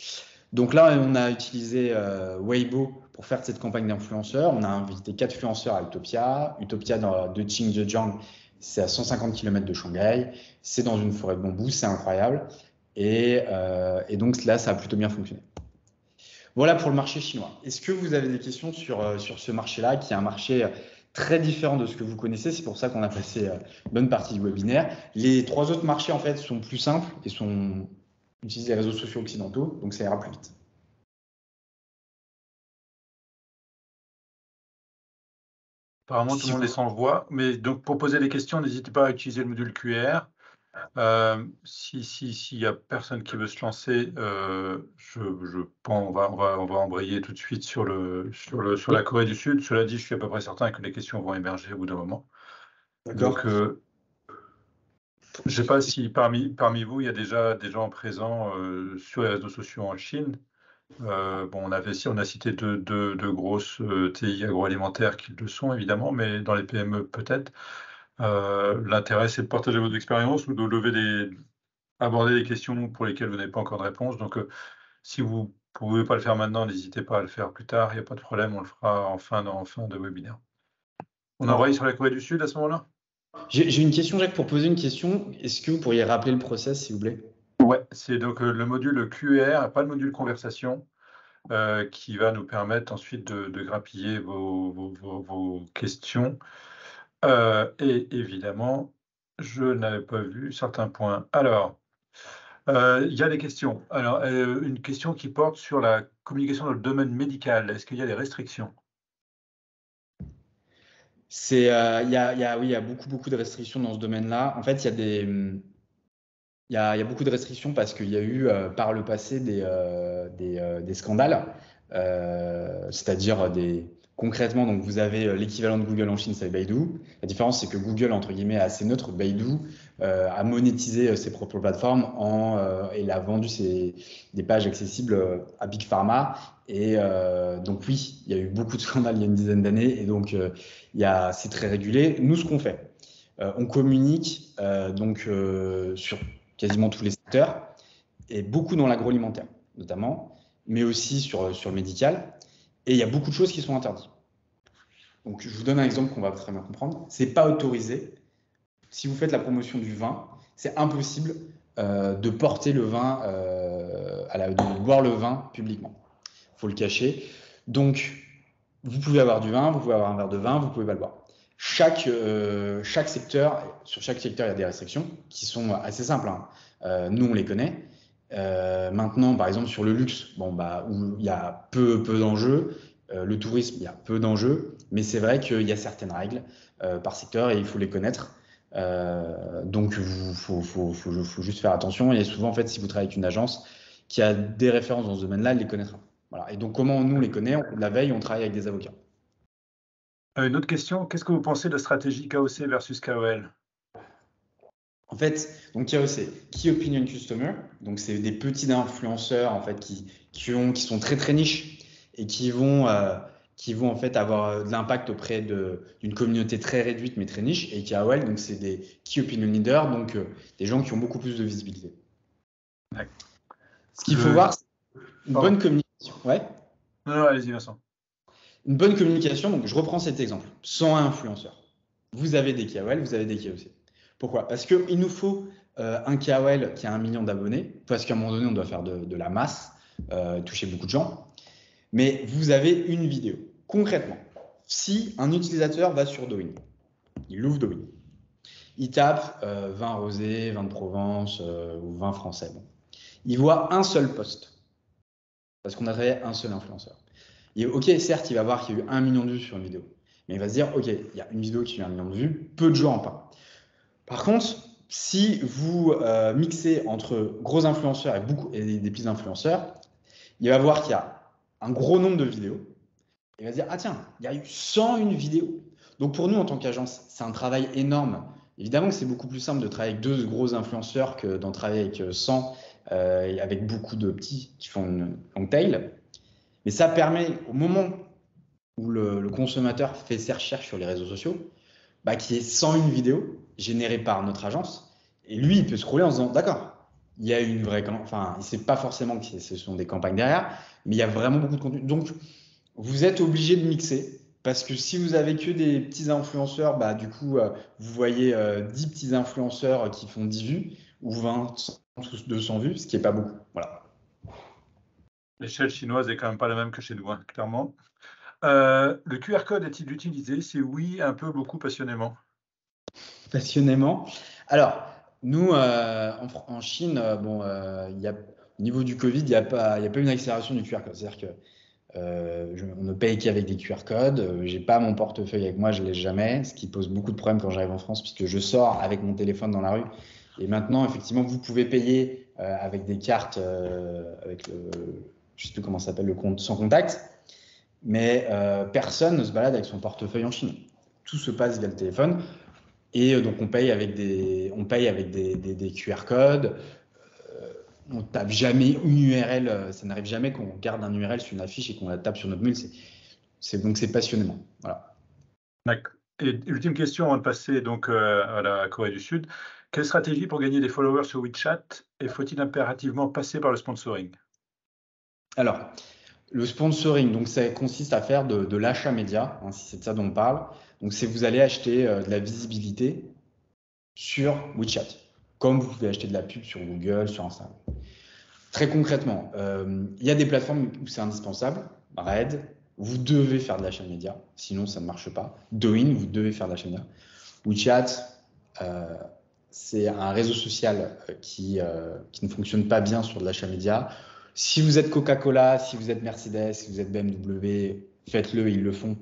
Speaker 2: Donc là, on a utilisé Weibo pour faire cette campagne d'influenceurs. On a invité 4 influenceurs à Utopia. Utopia de Xinjiang, c'est à 150 km de Shanghai. C'est dans une forêt de bambou, c'est incroyable. Et donc là, ça a plutôt bien fonctionné. Voilà pour le marché chinois. Est-ce que vous avez des questions sur ce marché-là, qui est un marché très différent de ce que vous connaissez? C'est pour ça qu'on a passé une bonne partie du webinaire. Les 3 autres marchés, en fait, sont plus simples et utilisent les réseaux sociaux occidentaux, donc ça ira plus vite.
Speaker 1: Apparemment, tout le monde est sans voix. Mais donc, pour poser des questions, n'hésitez pas à utiliser le module QR. S'il y a personne qui veut se lancer, on va embrayer tout de suite sur la Corée du Sud. Cela dit, je suis à peu près certain que les questions vont émerger au bout d'un moment. Donc, je ne sais pas si parmi vous, il y a déjà des gens présents sur les réseaux sociaux en Chine. On a cité deux grosses TI agroalimentaires qui le sont, évidemment, mais dans les PME, peut-être. L'intérêt, c'est de partager votre expérience ou de aborder des questions pour lesquelles vous n'avez pas encore de réponse. Donc, si vous ne pouvez pas le faire maintenant, n'hésitez pas à le faire plus tard. Il n'y a pas de problème, on le fera en fin de webinaire. On envoie sur la Corée du Sud à ce moment-là?
Speaker 2: J'ai une question, Jacques, pour poser une question. Est-ce que vous pourriez rappeler le process, s'il vous plaît?
Speaker 1: Ouais, c'est donc le module QR, pas le module conversation, qui va nous permettre ensuite de grappiller vos questions. Et évidemment, je n'avais pas vu certains points. Alors, il y a des questions. Alors, une question qui porte sur la communication dans le domaine médical. Est-ce qu'il y a des restrictions?
Speaker 2: Il y a beaucoup de restrictions dans ce domaine-là. En fait, il y a beaucoup de restrictions parce qu'il y a eu par le passé des scandales, c'est-à-dire concrètement, donc vous avez l'équivalent de Google en Chine, c'est Baidu. La différence, c'est que Google, entre guillemets, est assez neutre. Baidu a monétisé ses propres plateformes et a vendu des pages accessibles à Big Pharma. Et donc oui, il y a eu beaucoup de scandales il y a une dizaine d'années, et donc c'est très régulé. Nous, ce qu'on fait, on communique sur quasiment tous les secteurs, et beaucoup dans l'agroalimentaire, notamment. mais aussi sur le médical. Et il y a beaucoup de choses qui sont interdites. Donc, je vous donne un exemple qu'on va très bien comprendre. C'est pas autorisé. Si vous faites la promotion du vin, c'est impossible de porter le vin, de boire le vin publiquement. Il faut le cacher. Donc, vous pouvez avoir du vin, vous pouvez avoir un verre de vin, vous pouvez pas le boire. Chaque secteur, sur chaque secteur, il y a des restrictions qui sont assez simples, hein. Nous, on les connaît. Maintenant, par exemple, sur le luxe, où il y a peu d'enjeux, le tourisme, il y a peu d'enjeux, mais c'est vrai qu'il y a certaines règles par secteur et il faut les connaître. Donc, il faut juste faire attention. Et souvent, en fait, si vous travaillez avec une agence qui a des références dans ce domaine-là, elle les connaîtra. Voilà. Et donc, comment nous, on les connaît? La veille, on travaille avec des avocats.
Speaker 1: Une autre question, qu'est-ce que vous pensez de la stratégie KOC versus KOL?
Speaker 2: En fait, donc KOC, Key Opinion Customer, donc c'est des petits influenceurs en fait qui sont très très niches et qui vont en fait avoir de l'impact auprès d'une communauté très réduite mais très niche. Et KOL, donc c'est des Key Opinion Leaders, donc des gens qui ont beaucoup plus de visibilité. Ce qu'il faut voir, c'est une bonne communication. Ouais.
Speaker 1: Non, allez-y, Vincent.
Speaker 2: Une bonne communication, donc je reprends cet exemple. 101 influenceurs. Vous avez des KOL, vous avez des KOC. Pourquoi? Parce qu'il nous faut un KOL qui a 1 million d'abonnés, parce qu'à un moment donné, on doit faire de la masse, toucher beaucoup de gens. Mais vous avez une vidéo. Concrètement, si un utilisateur va sur Douyin, il ouvre Douyin, il tape vin rosé, vin de Provence ou vin français. Bon. Il voit un seul post, parce qu'on a créé un seul influenceur. Et ok, certes, il va voir qu'il y a eu 1 million de vues sur une vidéo, mais il va se dire, ok, il y a une vidéo qui a eu 1 million de vues, peu de gens en parlent. Par contre, si vous mixez entre gros influenceurs et des petits influenceurs, il va voir qu'il y a un gros nombre de vidéos. Il va se dire, ah tiens, il y a eu 101 vidéos. Donc pour nous, en tant qu'agence, c'est un travail énorme. Évidemment que c'est beaucoup plus simple de travailler avec 2 gros influenceurs que d'en travailler avec 100, avec beaucoup de petits qui font une long tail. Mais ça permet, au moment où le consommateur fait ses recherches sur les réseaux sociaux, qu'il y ait 101 vidéos générées par notre agence. Et lui, il peut scroller en se disant, d'accord, il y a une vraie campagne. Enfin, il ne sait pas forcément que ce sont des campagnes derrière, mais il y a vraiment beaucoup de contenu. Donc, vous êtes obligé de mixer. Parce que si vous avez que des petits influenceurs, du coup, vous voyez 10 petits influenceurs qui font 10 vues, ou 20, 100, 200 vues, ce qui n'est pas beaucoup. Voilà.
Speaker 1: L'échelle chinoise est quand même pas la même que chez nous, hein, clairement. Le QR code est-il utilisé? Si oui, un peu, beaucoup, passionnément.
Speaker 2: Passionnément. Alors, nous, en Chine, au niveau du Covid, il n'y a pas une accélération du QR code. C'est-à-dire que on ne paye qu'avec des QR codes. Je n'ai pas mon portefeuille avec moi, je ne l'ai jamais, ce qui pose beaucoup de problèmes quand j'arrive en France, puisque je sors avec mon téléphone dans la rue. Et maintenant, effectivement, vous pouvez payer avec des cartes, avec je ne sais plus comment ça s'appelle, le compte sans contact. Mais personne ne se balade avec son portefeuille en Chine. Tout se passe via le téléphone. Et donc, on paye avec des QR codes. On ne tape jamais une URL. Ça n'arrive jamais qu'on garde un URL sur une affiche et qu'on la tape sur notre mail. Donc, c'est passionnément. Voilà.
Speaker 1: D'accord. Et ultime question avant de passer donc, à la Corée du Sud. Quelle stratégie pour gagner des followers sur WeChat? Et faut-il impérativement passer par le sponsoring?
Speaker 2: Alors, le sponsoring, donc ça consiste à faire de l'achat média, hein, si c'est de ça dont on parle. Donc, c'est vous allez acheter de la visibilité sur WeChat, comme vous pouvez acheter de la pub sur Google, sur Instagram. Très concrètement, il y a des plateformes où c'est indispensable. Red, vous devez faire de l'achat média, sinon ça ne marche pas. Douyin, vous devez faire de l'achat média. WeChat, c'est un réseau social qui ne fonctionne pas bien sur de l'achat média. Si vous êtes Coca-Cola, si vous êtes Mercedes, si vous êtes BMW, faites-le, ils le font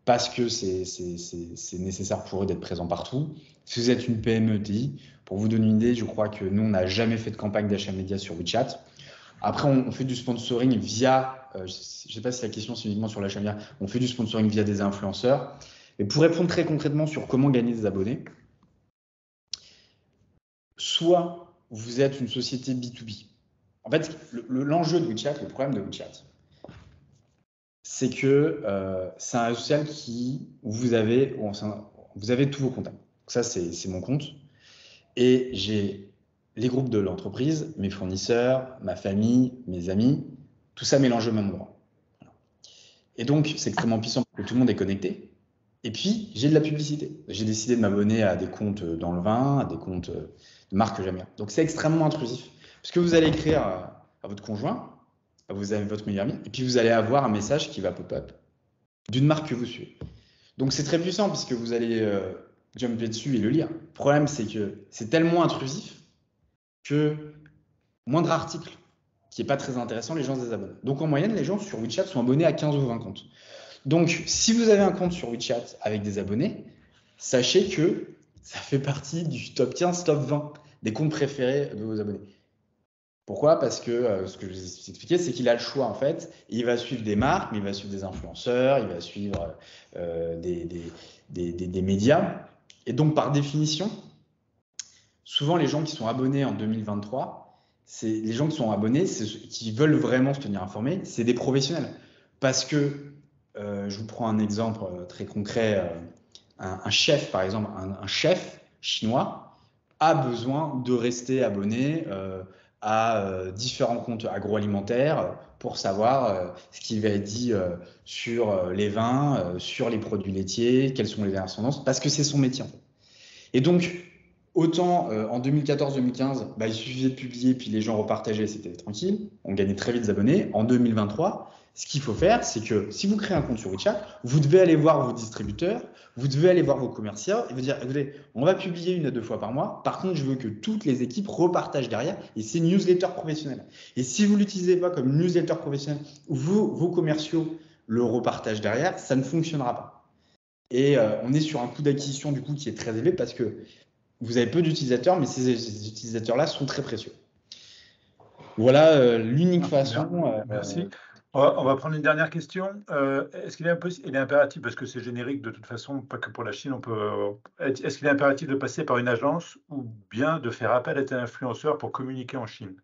Speaker 2: parce que c'est nécessaire pour eux d'être présents partout. Si vous êtes une PME TI, pour vous donner une idée, je crois que nous, on n'a jamais fait de campagne d'achat média sur WeChat. Après, on fait du sponsoring via, je ne sais pas si la question c'est uniquement sur l'achat média, on fait du sponsoring via des influenceurs. Et pour répondre très concrètement sur comment gagner des abonnés, soit vous êtes une société B2B. En fait, l'enjeu de WeChat, le problème de WeChat, c'est que c'est un réseau social où vous avez tous vos contacts. Donc ça, c'est mon compte. Et j'ai les groupes de l'entreprise, mes fournisseurs, ma famille, mes amis. tout ça mélangé au même endroit. Et donc, c'est extrêmement puissant parce que tout le monde est connecté. Et puis, j'ai de la publicité. J'ai décidé de m'abonner à des comptes dans le vin, à des comptes de marques que j'aime bien. Donc, c'est extrêmement intrusif. Parce que vous allez écrire à votre conjoint, vous avez votre meilleur ami, et puis vous allez avoir un message qui va pop-up d'une marque que vous suivez. Donc, c'est très puissant puisque vous allez jumper dessus et le lire. Le problème, c'est que c'est tellement intrusif que moindre article qui n'est pas très intéressant, les gens se désabonnent. Donc, en moyenne, les gens sur WeChat sont abonnés à 15 ou 20 comptes. Donc, si vous avez un compte sur WeChat avec des abonnés, sachez que ça fait partie du top 15, top 20 des comptes préférés de vos abonnés. Pourquoi? Parce que ce que je vous ai expliqué, c'est qu'il a le choix en fait. Il va suivre des marques, mais il va suivre des influenceurs, il va suivre des médias. Et donc, par définition, souvent les gens qui sont abonnés en 2023, les gens qui sont abonnés, qui veulent vraiment se tenir informés, c'est des professionnels. Parce que, je vous prends un exemple très concret, un chef par exemple, un chef chinois a besoin de rester abonné à différents comptes agroalimentaires pour savoir ce qui va être dit sur les vins, sur les produits laitiers, quelles sont les dernières tendances, parce que c'est son métier en fait. Et donc, autant en 2014-2015, il suffisait de publier, puis les gens repartageaient, c'était tranquille, on gagnait très vite des abonnés. En 2023, ce qu'il faut faire, c'est que si vous créez un compte sur WeChat, vous devez aller voir vos distributeurs, vous devez aller voir vos commerciaux et vous dire, écoutez, on va publier 1 à 2 fois par mois. Par contre, je veux que toutes les équipes repartagent derrière et c'est une newsletter professionnelle. Et si vous ne l'utilisez pas comme une newsletter professionnelle où vos commerciaux le repartagent derrière, ça ne fonctionnera pas. Et on est sur un coût d'acquisition du coup qui est très élevé parce que vous avez peu d'utilisateurs, mais ces utilisateurs-là sont très précieux. Voilà l'unique façon.
Speaker 1: Merci. On va prendre une dernière question. Est-ce qu'il est impératif, parce que c'est générique de toute façon, pas que pour la Chine, est-ce qu'il est impératif de passer par une agence ou bien de faire appel à des influenceurs pour communiquer en Chine?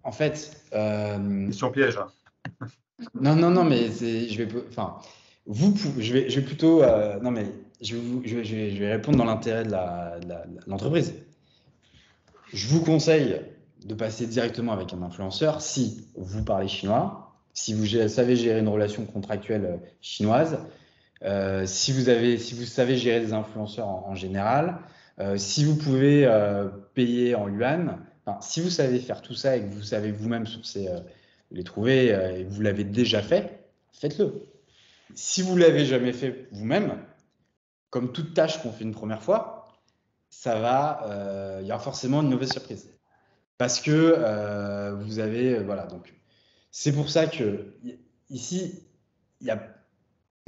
Speaker 2: En fait,
Speaker 1: Question piège. Hein.
Speaker 2: Non, mais je vais plutôt, non mais je vais répondre dans l'intérêt de l'entreprise. Je vous conseille de passer directement avec un influenceur si vous parlez chinois, si vous savez gérer une relation contractuelle chinoise, si vous savez gérer des influenceurs en général, si vous pouvez payer en yuan, si vous savez faire tout ça et que vous savez vous-même sourcer, les trouver et que vous l'avez déjà fait, faites-le. Si vous ne l'avez jamais fait vous-même, comme toute tâche qu'on fait une première fois, il y aura forcément une mauvaise surprise. Parce que vous avez, voilà, donc c'est pour ça que ici, il y a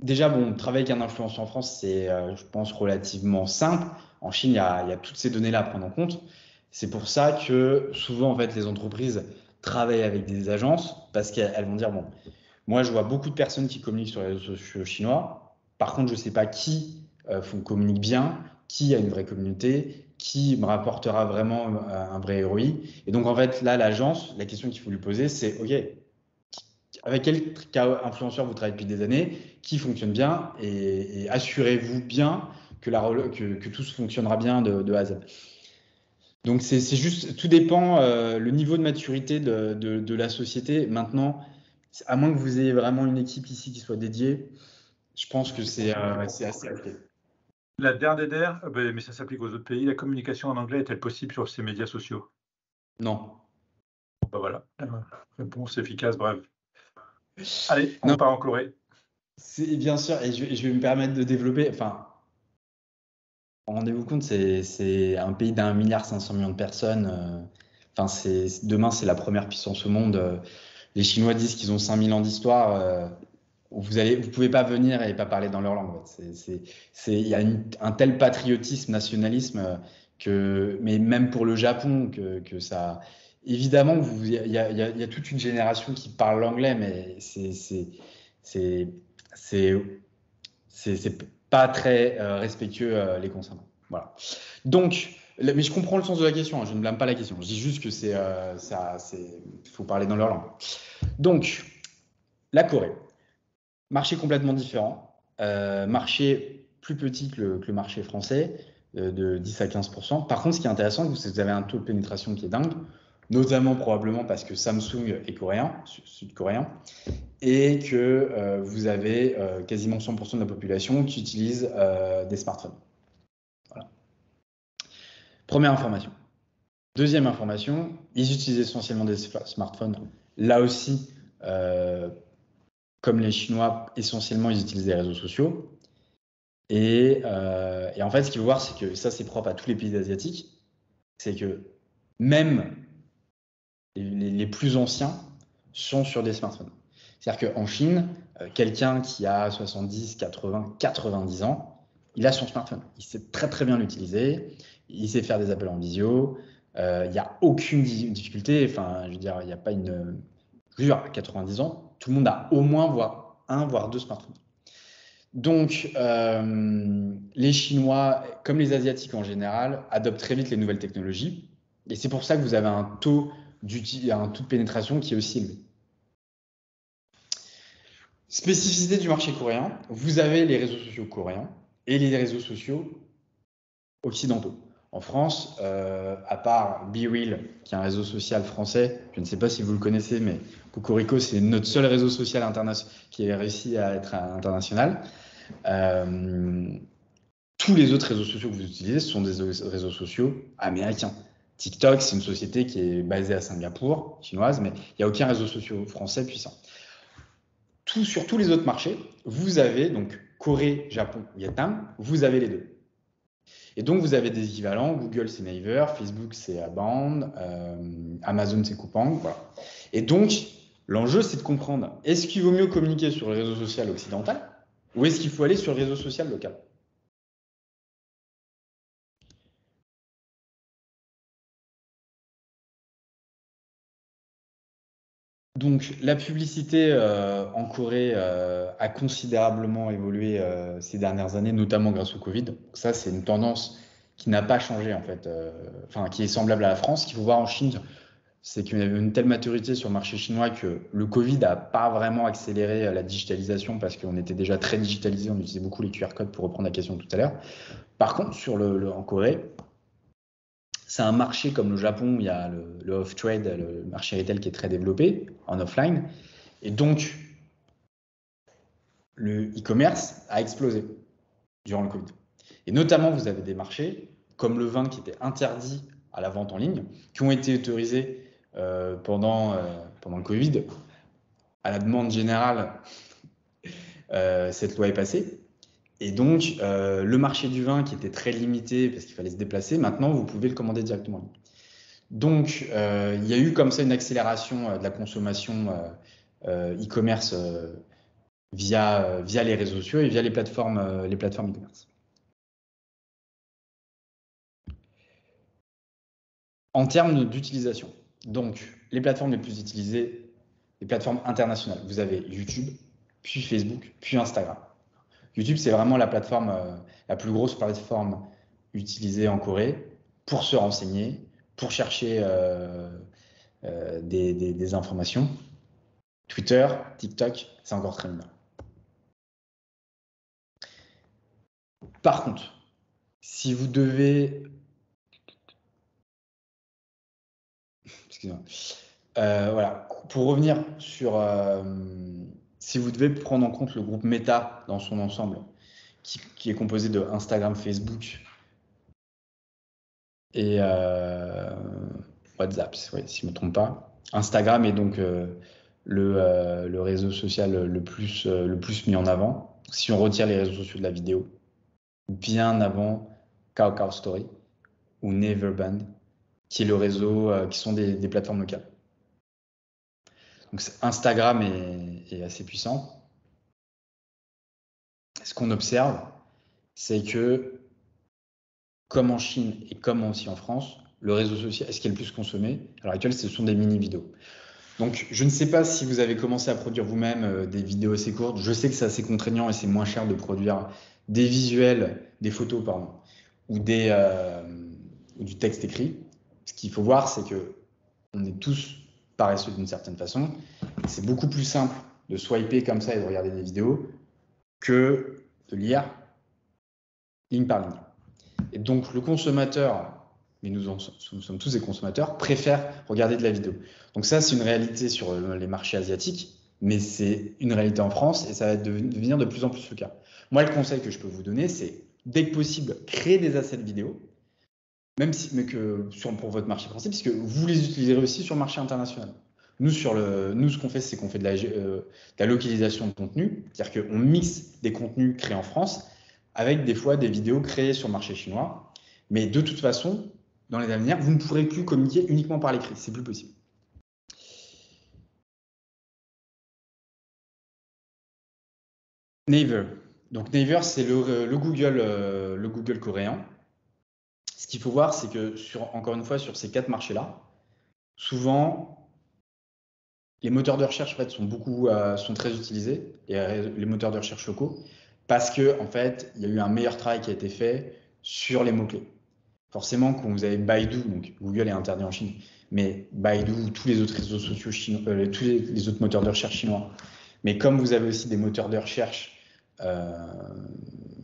Speaker 2: déjà, travailler avec un influenceur en France, c'est, je pense, relativement simple. En Chine, il y a toutes ces données-là à prendre en compte. C'est pour ça que souvent, en fait, les entreprises travaillent avec des agences parce qu'elles vont dire, bon, moi, je vois beaucoup de personnes qui communiquent sur les réseaux sociaux chinois. Par contre, je ne sais pas qui communique bien, qui a une vraie communauté, qui me rapportera vraiment un vrai ROI. Et donc, en fait, là, l'agence, la question qu'il faut lui poser, c'est, OK, avec quel influenceur vous travaillez depuis des années, qui fonctionne bien, et assurez-vous bien que tout fonctionnera bien de A à Z. Donc, c'est juste, tout dépend le niveau de maturité de la société. Maintenant, à moins que vous ayez vraiment une équipe ici qui soit dédiée, je pense que c'est assez OK.
Speaker 1: La dernière, mais ça s'applique aux autres pays, la communication en anglais est-elle possible sur ces médias sociaux?
Speaker 2: Non.
Speaker 1: Voilà, réponse efficace, bref. Allez, on part en Corée.
Speaker 2: C'est bien sûr, et je vais me permettre de développer. Enfin, rendez-vous compte, c'est un pays d'1,5 milliard de personnes. Demain, c'est la première puissance au monde. Les Chinois disent qu'ils ont 5000 ans d'histoire. Vous pouvez pas venir et pas parler dans leur langue. En fait. Il y a un tel patriotisme, nationalisme mais même pour le Japon que ça. Évidemment, il y a toute une génération qui parle l'anglais, mais c'est pas très respectueux les concernant. Voilà. Donc, mais je comprends le sens de la question. Hein, je ne blâme pas la question. Je dis juste que faut parler dans leur langue. Donc, la Corée. Marché complètement différent, marché plus petit que le marché français, de 10 à 15%. Par contre, ce qui est intéressant, c'est que vous avez un taux de pénétration qui est dingue. notamment probablement parce que Samsung est sud-coréen, et que vous avez quasiment 100% de la population qui utilise des smartphones. Voilà. Première information. Deuxième information, ils utilisent essentiellement des smartphones. Là aussi, comme les Chinois, essentiellement, ils utilisent des réseaux sociaux. Et en fait, ce qu'il faut voir, c'est que ça, c'est propre à tous les pays asiatiques, c'est que même les plus anciens sont sur des smartphones. C'est-à-dire qu'en Chine, quelqu'un qui a 70, 80, 90 ans, il a son smartphone. Il sait très très bien l'utiliser, il sait faire des appels en visio, il n'y a aucune difficulté, enfin, je veux dire, il n'y a pas une... Je veux dire, à 90 ans, tout le monde a au moins voire deux smartphones. Donc, les Chinois, comme les Asiatiques en général, adoptent très vite les nouvelles technologies. Et c'est pour ça que vous avez un taux de pénétration qui est aussi élevé. Spécificité du marché coréen, vous avez les réseaux sociaux coréens et les réseaux sociaux occidentaux. En France, à part BeReal, qui est un réseau social français, je ne sais pas si vous le connaissez, mais Cocorico, c'est notre seul réseau social qui a réussi à être international. Tous les autres réseaux sociaux que vous utilisez, ce sont des réseaux sociaux américains. TikTok, c'est une société qui est basée à Singapour, chinoise, mais il n'y a aucun réseau social français puissant. Sur tous les autres marchés, vous avez donc Corée, Japon, Vietnam, vous avez les deux. Et donc, vous avez des équivalents. Google, c'est Naver, Facebook, c'est Abound, Amazon, c'est Coupang. Voilà. Et donc, l'enjeu, c'est de comprendre, est-ce qu'il vaut mieux communiquer sur le réseau social occidental ou est-ce qu'il faut aller sur le réseau social local? Donc, la publicité en Corée a considérablement évolué ces dernières années, notamment grâce au Covid. Ça, c'est une tendance qui n'a pas changé, en fait, qui est semblable à la France. Ce qu'il faut voir en Chine, c'est qu'il y avait une telle maturité sur le marché chinois que le Covid n'a pas vraiment accéléré la digitalisation parce qu'on était déjà très digitalisé, on utilisait beaucoup les QR codes pour reprendre la question tout à l'heure. Par contre, en Corée, c'est un marché comme le Japon, il y a le off-trade, le marché retail qui est très développé en offline. Et donc, le e-commerce a explosé durant le Covid. Et notamment, vous avez des marchés comme le vin qui était interdit à la vente en ligne, qui ont été autorisés pendant le Covid. À la demande générale, cette loi est passée. Et donc, le marché du vin qui était très limité parce qu'il fallait se déplacer, maintenant, vous pouvez le commander directement en ligne. Donc, il y a eu comme ça une accélération de la consommation e-commerce via les réseaux sociaux et via les plateformes e-commerce. En termes d'utilisation, donc les plateformes les plus utilisées, les plateformes internationales, vous avez YouTube, puis Facebook, puis Instagram. YouTube, c'est vraiment la plateforme, la plus grosse plateforme utilisée en Corée pour se renseigner, pour chercher des informations. Twitter, TikTok, c'est encore très mineur. Par contre, si vous devez... Excusez-moi. Voilà. Pour revenir sur... si vous devez prendre en compte le groupe Meta dans son ensemble, qui est composé de Instagram, Facebook et WhatsApp, si je ne me trompe pas. Instagram est donc le réseau social le plus mis en avant. Si on retire les réseaux sociaux de la vidéo, bien avant Kakao Story ou Neverband, qui est le réseau, qui sont des plateformes locales. Donc Instagram est assez puissant. Ce qu'on observe, c'est que, comme en Chine et comme aussi en France, le réseau social, ce qui est le plus consommé, à l'heure actuelle, ce sont des mini-vidéos. Donc, je ne sais pas si vous avez commencé à produire vous-même des vidéos assez courtes. Je sais que c'est assez contraignant et c'est moins cher de produire des visuels, des photos, pardon, ou du texte écrit. Ce qu'il faut voir, c'est que on est tous paresseux d'une certaine façon. C'est beaucoup plus simple de swiper comme ça et de regarder des vidéos que de lire ligne par ligne. Et donc, le consommateur mais nous sommes tous des consommateurs, préfèrent regarder de la vidéo. Donc ça, c'est une réalité sur les marchés asiatiques, mais c'est une réalité en France et ça va devenir de plus en plus le cas. Moi, le conseil que je peux vous donner, c'est dès que possible, créer des assets vidéo, même si, pour votre marché français, puisque vous les utiliserez aussi sur le marché international. Nous, ce qu'on fait, c'est qu'on fait de la localisation de contenu, c'est-à-dire qu'on mixe des contenus créés en France avec des fois des vidéos créées sur le marché chinois. Mais de toute façon, dans les années à venir, vous ne pourrez plus communiquer uniquement par l'écrit, c'est plus possible. Naver. Donc Naver, c'est le Google coréen. Ce qu'il faut voir, c'est que encore une fois, sur ces 4 marchés-là, souvent, les moteurs de recherche en fait, sont très utilisés, les moteurs de recherche locaux, parce que en fait, il y a eu un meilleur travail qui a été fait sur les mots-clés. Forcément, quand vous avez Baidu, donc Google est interdit en Chine, mais Baidu ou tous les autres réseaux sociaux chinois, tous les autres moteurs de recherche chinois, mais comme vous avez aussi des moteurs de recherche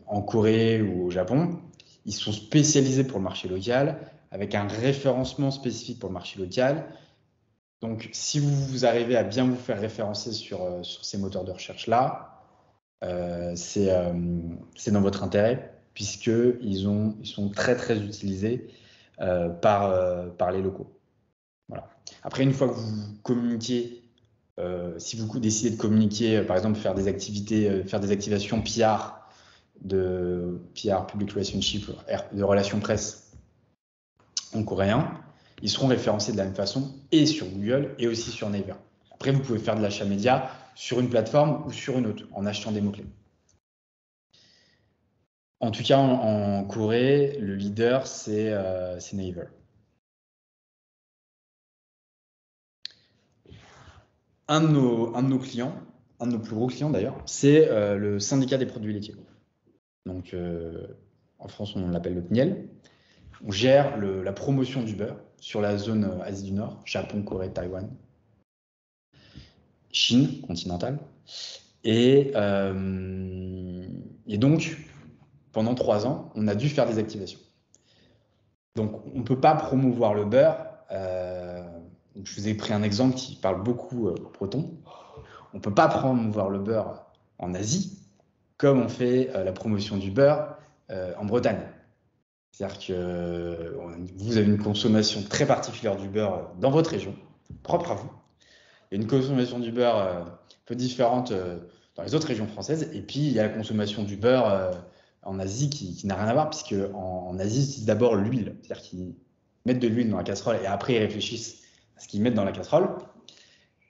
Speaker 2: en Corée ou au Japon, ils sont spécialisés pour le marché local, avec un référencement spécifique pour le marché local. Donc, si vous arrivez à bien vous faire référencer sur ces moteurs de recherche-là, c'est dans votre intérêt, puisqu'ils sont très, très utilisés par les locaux. Voilà. Après, une fois que vous communiquez, si vous décidez de communiquer, par exemple, faire des activations PR, Public Relationship, de relations presse en coréen, ils seront référencés de la même façon et sur Google et aussi sur Naver. Après, vous pouvez faire de l'achat média sur une plateforme ou sur une autre en achetant des mots-clés. En tout cas, en Corée, le leader, c'est Naver. Un de nos clients, un de nos plus gros clients d'ailleurs, c'est le syndicat des produits laitiers. Donc, en France, on l'appelle le PNIEL. On gère la promotion du beurre sur la zone Asie du Nord, Japon, Corée, Taïwan, Chine continentale. Et donc, pendant 3 ans, on a dû faire des activations. Donc, on ne peut pas promouvoir le beurre. Je vous ai pris un exemple qui parle beaucoup breton. On ne peut pas promouvoir le beurre en Asie comme on fait la promotion du beurre en Bretagne. C'est-à-dire que vous avez une consommation très particulière du beurre dans votre région, propre à vous. Il y a une consommation du beurre un peu différente dans les autres régions françaises. Et puis, il y a la consommation du beurre en Asie qui n'a rien à voir, puisque en Asie, ils utilisent d'abord l'huile. C'est-à-dire qu'ils mettent de l'huile dans la casserole et après, ils réfléchissent à ce qu'ils mettent dans la casserole.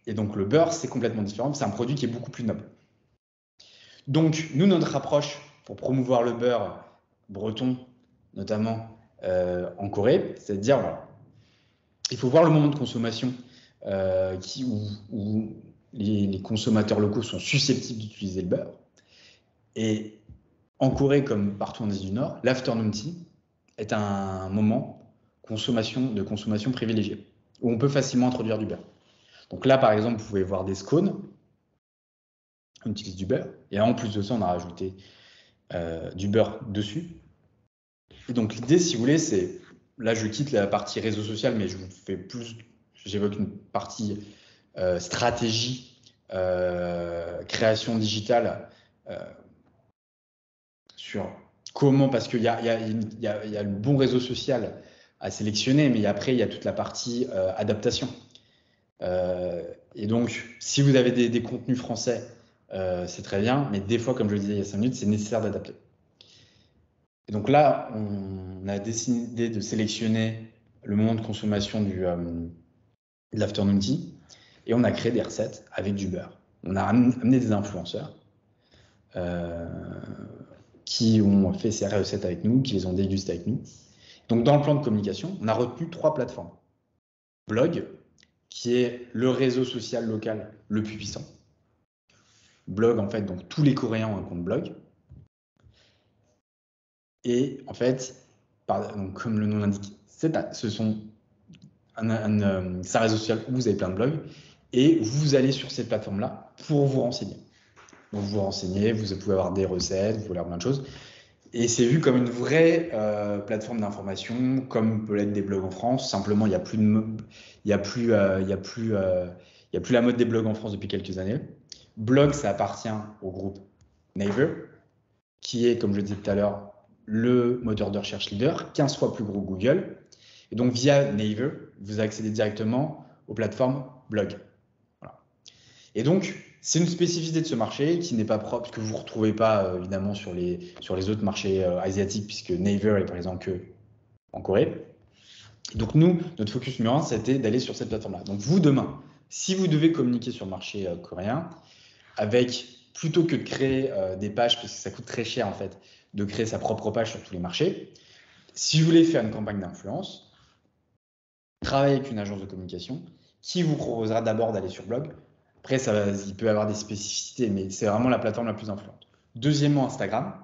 Speaker 2: Et donc, le beurre, c'est complètement différent. C'est un produit qui est beaucoup plus noble. Donc, nous, notre approche pour promouvoir le beurre breton, notamment en Corée, c'est de dire, voilà, il faut voir le moment de consommation où les consommateurs locaux sont susceptibles d'utiliser le beurre. Et en Corée, comme partout en Asie du Nord, l'afternoon tea est un moment de consommation privilégiée, où on peut facilement introduire du beurre. Donc là, par exemple, vous pouvez voir des scones, on utilise du beurre, et en plus de ça, on a rajouté du beurre dessus. Et donc l'idée, si vous voulez, c'est, là je quitte la partie réseau social, mais j'évoque une partie stratégie, création digitale, sur comment, parce qu'il y a le bon réseau social à sélectionner, mais après il y a toute la partie adaptation. Et donc, si vous avez des contenus français, c'est très bien, mais des fois, comme je le disais il y a 5 minutes, c'est nécessaire d'adapter. Et donc là, on a décidé de sélectionner le moment de consommation de l'afternoon tea et on a créé des recettes avec du beurre. On a amené des influenceurs qui ont fait ces recettes avec nous, qui les ont dégustées avec nous. Donc dans le plan de communication, on a retenu 3 plateformes. Blog, qui est le réseau social local le plus puissant. Blog, en fait, donc tous les Coréens ont un compte blog. Et en fait, donc, comme le nom l'indique, c'est un réseau social où vous avez plein de blogs et vous allez sur cette plateforme-là pour vous renseigner. Donc vous vous renseignez, vous pouvez avoir des recettes, vous pouvez avoir plein de choses. Et c'est vu comme une vraie plateforme d'information, comme peut l'être des blogs en France. Simplement, il n'y a plus la mode des blogs en France depuis quelques années. Blog, ça appartient au groupe Naver, qui est, comme je le disais tout à l'heure, le moteur de recherche leader, 15 fois plus gros que Google. Et donc, via Naver, vous accédez directement aux plateformes blog. Voilà. Et donc, c'est une spécificité de ce marché qui n'est pas propre, que vous ne retrouvez pas évidemment sur les autres marchés asiatiques, puisque Naver est présent que en Corée. Et donc nous, notre focus numéro 1, c'était d'aller sur cette plateforme-là. Donc vous, demain, si vous devez communiquer sur le marché coréen, plutôt que de créer des pages, parce que ça coûte très cher en fait, de créer sa propre page sur tous les marchés, si vous voulez faire une campagne d'influence, travaillez avec une agence de communication qui vous proposera d'abord d'aller sur blog. Après, il peut y avoir des spécificités, mais c'est vraiment la plateforme la plus influente. Deuxièmement, Instagram,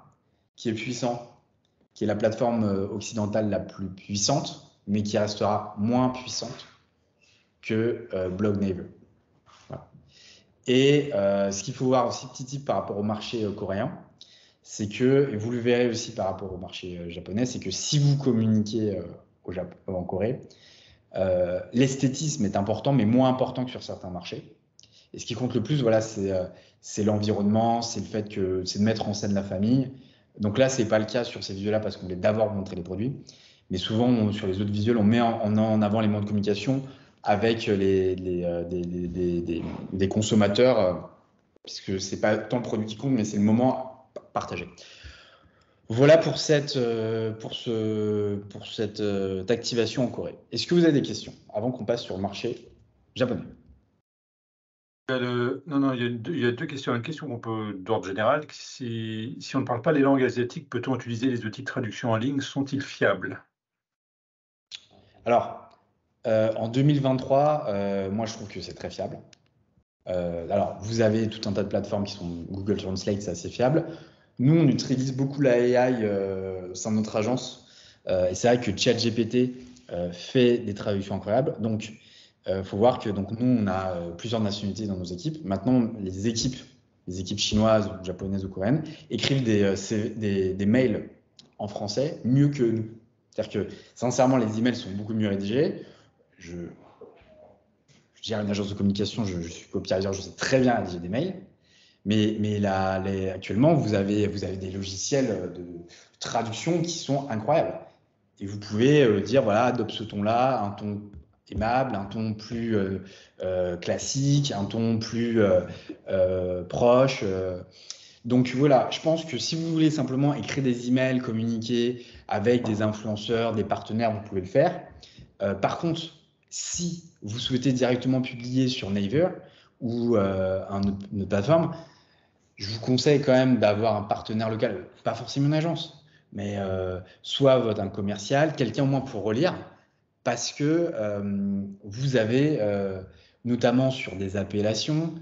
Speaker 2: qui est puissant, qui est la plateforme occidentale la plus puissante, mais qui restera moins puissante que Blog Naver. Voilà. Et ce qu'il faut voir aussi, petit tip par rapport au marché coréen, c'est que, et vous le verrez aussi par rapport au marché japonais, c'est que si vous communiquez en Corée, l'esthétisme est important, mais moins important que sur certains marchés. Et ce qui compte le plus, voilà, c'est l'environnement, c'est le fait que c'est de mettre en scène la famille. Donc là, c'est pas le cas sur ces visuels-là parce qu'on voulait d'abord montrer les produits. Mais souvent, sur les autres visuels, on met en avant les modes de communication avec des consommateurs, puisque c'est pas tant le produit qui compte, mais c'est le moment partagé. Voilà pour cette activation en Corée. Est-ce que vous avez des questions avant qu'on passe sur le marché japonais?
Speaker 1: Non, il y a deux questions. Une question d'ordre général. Si on ne parle pas les langues asiatiques, peut-on utiliser les outils de traduction en ligne? Sont-ils fiables?
Speaker 2: Alors, en 2023, moi je trouve que c'est très fiable. Alors, vous avez tout un tas de plateformes qui sont Google Translate, c'est assez fiable. Nous, on utilise beaucoup la AI au sein de notre agence. Et c'est vrai que ChatGPT fait des traductions incroyables. Donc, faut voir que donc, nous, on a plusieurs nationalités dans nos équipes. Maintenant, les équipes chinoises, ou japonaises ou coréennes, écrivent des mails en français mieux que nous. C'est-à-dire que, sincèrement, les emails sont beaucoup mieux rédigés. Je gère une agence de communication, je suis copywriter, je sais très bien rédiger des mails. Mais là, actuellement, vous avez des logiciels de traduction qui sont incroyables. Et vous pouvez dire, voilà, adopte ce ton-là, un ton aimable, un ton plus classique, un ton plus proche. Donc voilà, je pense que si vous voulez simplement écrire des emails, communiquer avec des influenceurs, des partenaires, vous pouvez le faire. Par contre, si vous souhaitez directement publier sur Naver ou une plateforme, je vous conseille quand même d'avoir un partenaire local, pas forcément une agence, mais soit un commercial, quelqu'un au moins pour relire, parce que vous avez, notamment sur des appellations,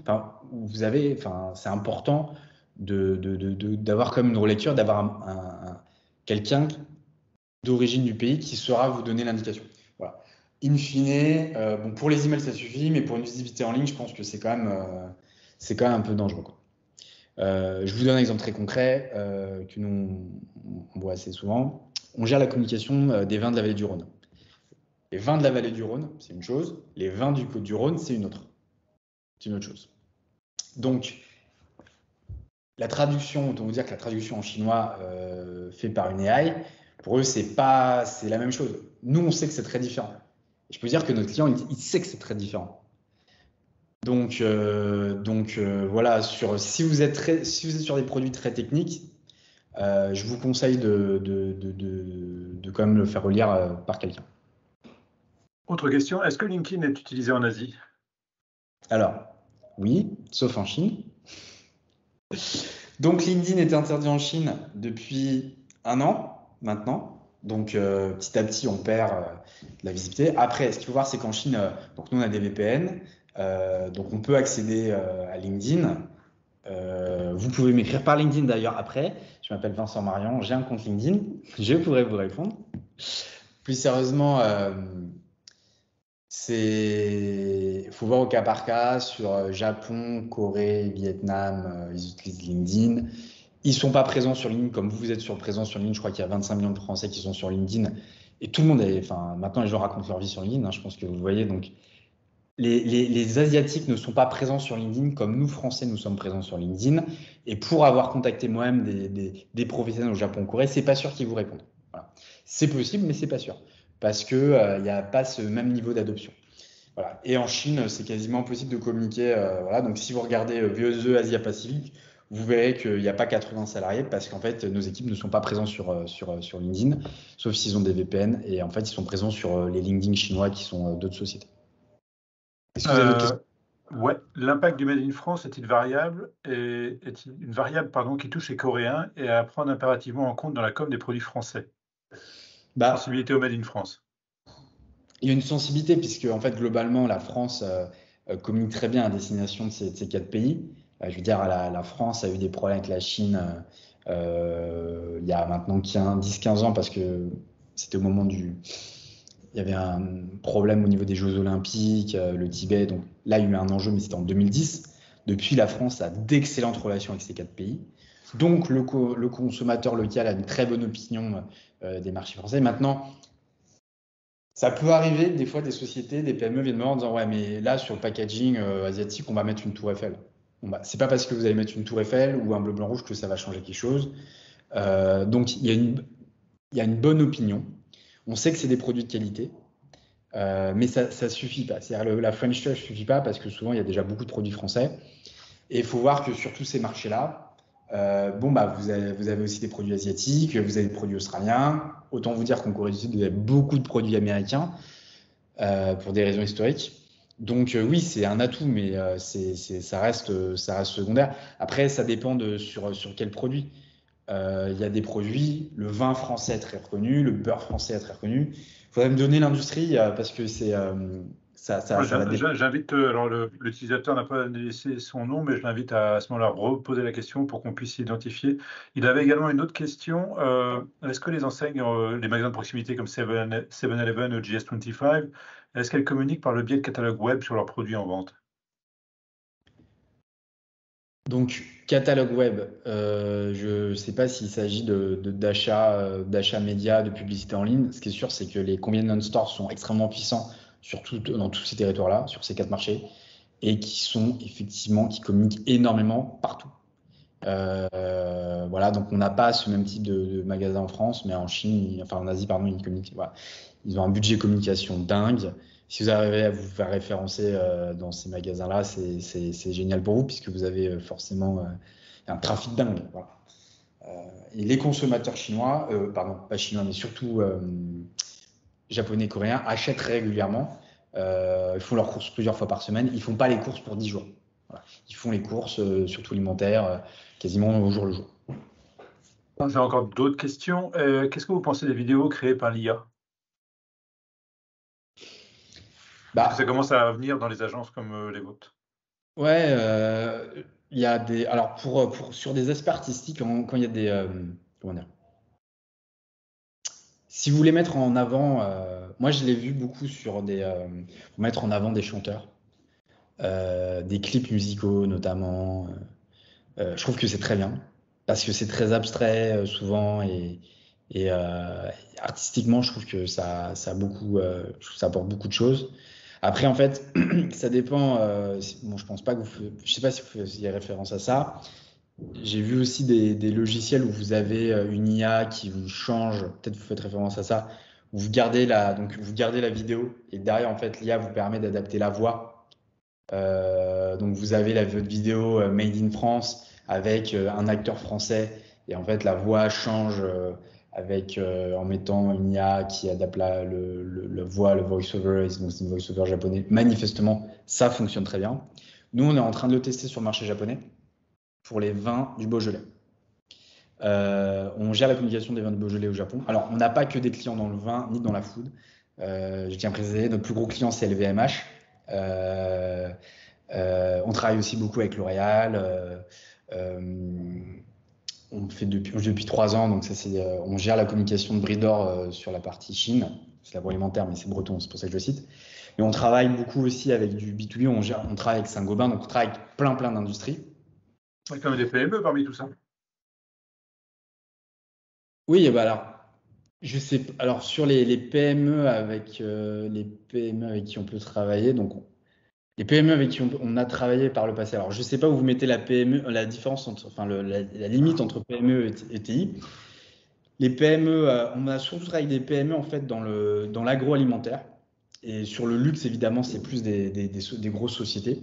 Speaker 2: c'est important d'avoir comme une relecture, d'avoir quelqu'un d'origine du pays qui saura vous donner l'indication. Voilà. In fine, bon, pour les emails, ça suffit, mais pour une visibilité en ligne, je pense que c'est quand même un peu dangereux, quoi. Je vous donne un exemple très concret que nous on voit assez souvent. On gère la communication des vins de la vallée du Rhône. Les vins de la vallée du Rhône, c'est une chose. Les vins du Côte du Rhône, c'est une autre. C'est une autre chose. Donc, la traduction, autant vous dire que la traduction en chinois fait par une AI, pour eux, c'est la même chose. Nous, on sait que c'est très différent. Et je peux dire que notre client, il sait que c'est très différent. Donc voilà, si vous êtes sur des produits très techniques, je vous conseille de quand même le faire relire par quelqu'un.
Speaker 1: Autre question, est-ce que LinkedIn est utilisé en Asie?
Speaker 2: Alors, oui, sauf en Chine. Donc LinkedIn est interdit en Chine depuis 1 an maintenant. Donc petit à petit, on perd de la visibilité. Après, ce qu'il faut voir, c'est qu'en Chine, donc nous, on a des VPN. Donc on peut accéder à LinkedIn. Vous pouvez m'écrire par LinkedIn d'ailleurs après. Je m'appelle Vincent Marion, j'ai un compte LinkedIn. Je pourrais vous répondre. Plus sérieusement, il faut voir au cas par cas. Sur Japon, Corée, Vietnam, ils utilisent LinkedIn. Ils sont pas présents sur LinkedIn comme vous êtes présents sur LinkedIn. Je crois qu'il y a 25 millions de Français qui sont sur LinkedIn. Et tout le monde est, enfin, maintenant les gens racontent leur vie sur LinkedIn, hein, je pense que vous le voyez. Donc, les Asiatiques ne sont pas présents sur LinkedIn comme nous, Français, nous sommes présents sur LinkedIn. Et pour avoir contacté moi-même des professionnels au Japon, en Corée, c'est pas sûr qu'ils vous répondent. Voilà. C'est possible, mais c'est pas sûr. Parce que il n'y a pas ce même niveau d'adoption. Voilà. Et en Chine, c'est quasiment impossible de communiquer. Voilà. Donc, si vous regardez VE2 Asia-Pacifique, vous verrez qu'il n'y a pas 80 salariés parce qu'en fait, nos équipes ne sont pas présentes sur LinkedIn, sauf s'ils ont des VPN. Et en fait, ils sont présents sur les LinkedIn chinois qui sont d'autres sociétés. Est-ce que vous avez d'autres questions?
Speaker 1: Ouais, l'impact du Made in France est-il variable et est-il une variable pardon, qui touche les Coréens et à prendre impérativement en compte dans la com des produits français?
Speaker 2: Bah,
Speaker 1: Sensibilité au Made in France.
Speaker 2: il y a une sensibilité puisque en fait globalement la France communique très bien à destination de ces quatre pays. Je veux dire, la France a eu des problèmes avec la Chine il y a maintenant 10-15 ans parce que c'était au moment il y avait un problème au niveau des Jeux Olympiques, le Tibet. Donc là, il y a eu un enjeu, mais c'était en 2010. Depuis, la France a d'excellentes relations avec ces quatre pays. Donc le consommateur local a une très bonne opinion des marchés français. Maintenant, ça peut arriver, des fois, des sociétés, des PME viennent me voir en disant ouais, mais là, sur le packaging asiatique, on va mettre une tour Eiffel. Bon, bah, c'est pas parce que vous allez mettre une tour Eiffel ou un bleu, blanc, rouge que ça va changer quelque chose. Donc, il y a une bonne opinion. On sait que c'est des produits de qualité, mais ça ne suffit pas. C'est-à-dire la French Touch ne suffit pas parce que souvent, il y a déjà beaucoup de produits français. Et il faut voir que sur tous ces marchés-là, bon, bah, vous avez aussi des produits asiatiques, vous avez des produits australiens. Autant vous dire qu'en Corée du Sud, vous avez beaucoup de produits américains pour des raisons historiques. Donc oui, c'est un atout, mais ça reste secondaire. Après, ça dépend sur quel produit. Il y a des produits, le vin français est très reconnu, le beurre français est très reconnu. Il faudrait me donner l'industrie parce que
Speaker 1: Moi,
Speaker 2: ça va dépendre.
Speaker 1: j'invite, alors l'utilisateur n'a pas laissé son nom, mais je l'invite à ce moment-là reposer la question pour qu'on puisse s'identifier. Il avait également une autre question. Est-ce que les enseignes, les magasins de proximité comme 7-Eleven ou GS25, est-ce qu'elles communiquent par le biais de catalogues web sur leurs produits en vente?
Speaker 2: Donc, catalogue web, je ne sais pas s'il s'agit d'achat média, de publicité en ligne. Ce qui est sûr, c'est que les convenience stores sont extrêmement puissants dans tous ces territoires-là, sur ces quatre marchés, et qui communiquent énormément partout. Voilà, donc on n'a pas ce même type de magasin en France, mais en Chine, enfin en Asie, pardon, ils communiquent. Voilà. Ils ont un budget communication dingue. Si vous arrivez à vous faire référencer dans ces magasins-là, c'est génial pour vous, puisque vous avez forcément un trafic dingue. Voilà. Et les consommateurs chinois, pardon, pas chinois, mais surtout japonais, coréens, achètent régulièrement. Ils font leurs courses plusieurs fois par semaine. Ils font pas les courses pour 10 jours. Voilà. Ils font les courses, surtout alimentaires, quasiment au jour le jour.
Speaker 1: J'ai encore d'autres questions. Qu'est-ce que vous pensez des vidéos créées par l'IA? Est-ce que ça
Speaker 2: Bah,
Speaker 1: commence à venir dans les agences comme les vôtres?
Speaker 2: ouais, il y a des. Alors, sur des aspects artistiques, quand il y a des. Comment dire? Si vous voulez mettre en avant. Moi, je l'ai vu beaucoup pour mettre en avant des chanteurs, des clips musicaux notamment. Je trouve que c'est très bien, parce que c'est très abstrait souvent, et artistiquement, je trouve que je trouve que ça apporte beaucoup de choses. Après, en fait, ça dépend. Bon, je pense pas que je sais pas si vous faisiez référence à ça. J'ai vu aussi des logiciels où vous avez une IA qui vous change. Peut-être vous faites référence à ça. Où vous gardez la vidéo et derrière, en fait, l'IA vous permet d'adapter la voix. Donc, vous avez votre vidéo Made in France avec un acteur français et en fait, la voix change en mettant une IA qui adapte la voix, le voice-over, et donc c'est une voice-over japonais. Manifestement, ça fonctionne très bien. Nous, on est en train de le tester sur le marché japonais pour les vins du Beaujolais. On gère la communication des vins du Beaujolais au Japon. Alors, on n'a pas que des clients dans le vin ni dans la food. Je tiens à préciser, notre plus gros client, c'est LVMH. On travaille aussi beaucoup avec L'Oréal. On fait depuis 3 ans, donc on gère la communication de Bridor sur la partie Chine. C'est l'agroalimentaire, mais c'est breton, c'est pour ça que je le cite. Et on travaille beaucoup aussi avec du B2B. On travaille avec Saint-Gobain, donc on travaille avec plein d'industries.
Speaker 1: Il y a quand même des PME parmi tout ça.
Speaker 2: Oui, bah alors, je sais, alors sur les PME les PME avec qui on peut travailler, donc les PME avec qui on a travaillé par le passé. Alors, je sais pas où vous mettez la PME, la différence entre, enfin, la limite entre PME et TI. Les PME, on a surtout travaillé avec des PME en fait dans l'agroalimentaire. Et sur le luxe, évidemment, c'est plus des grosses sociétés.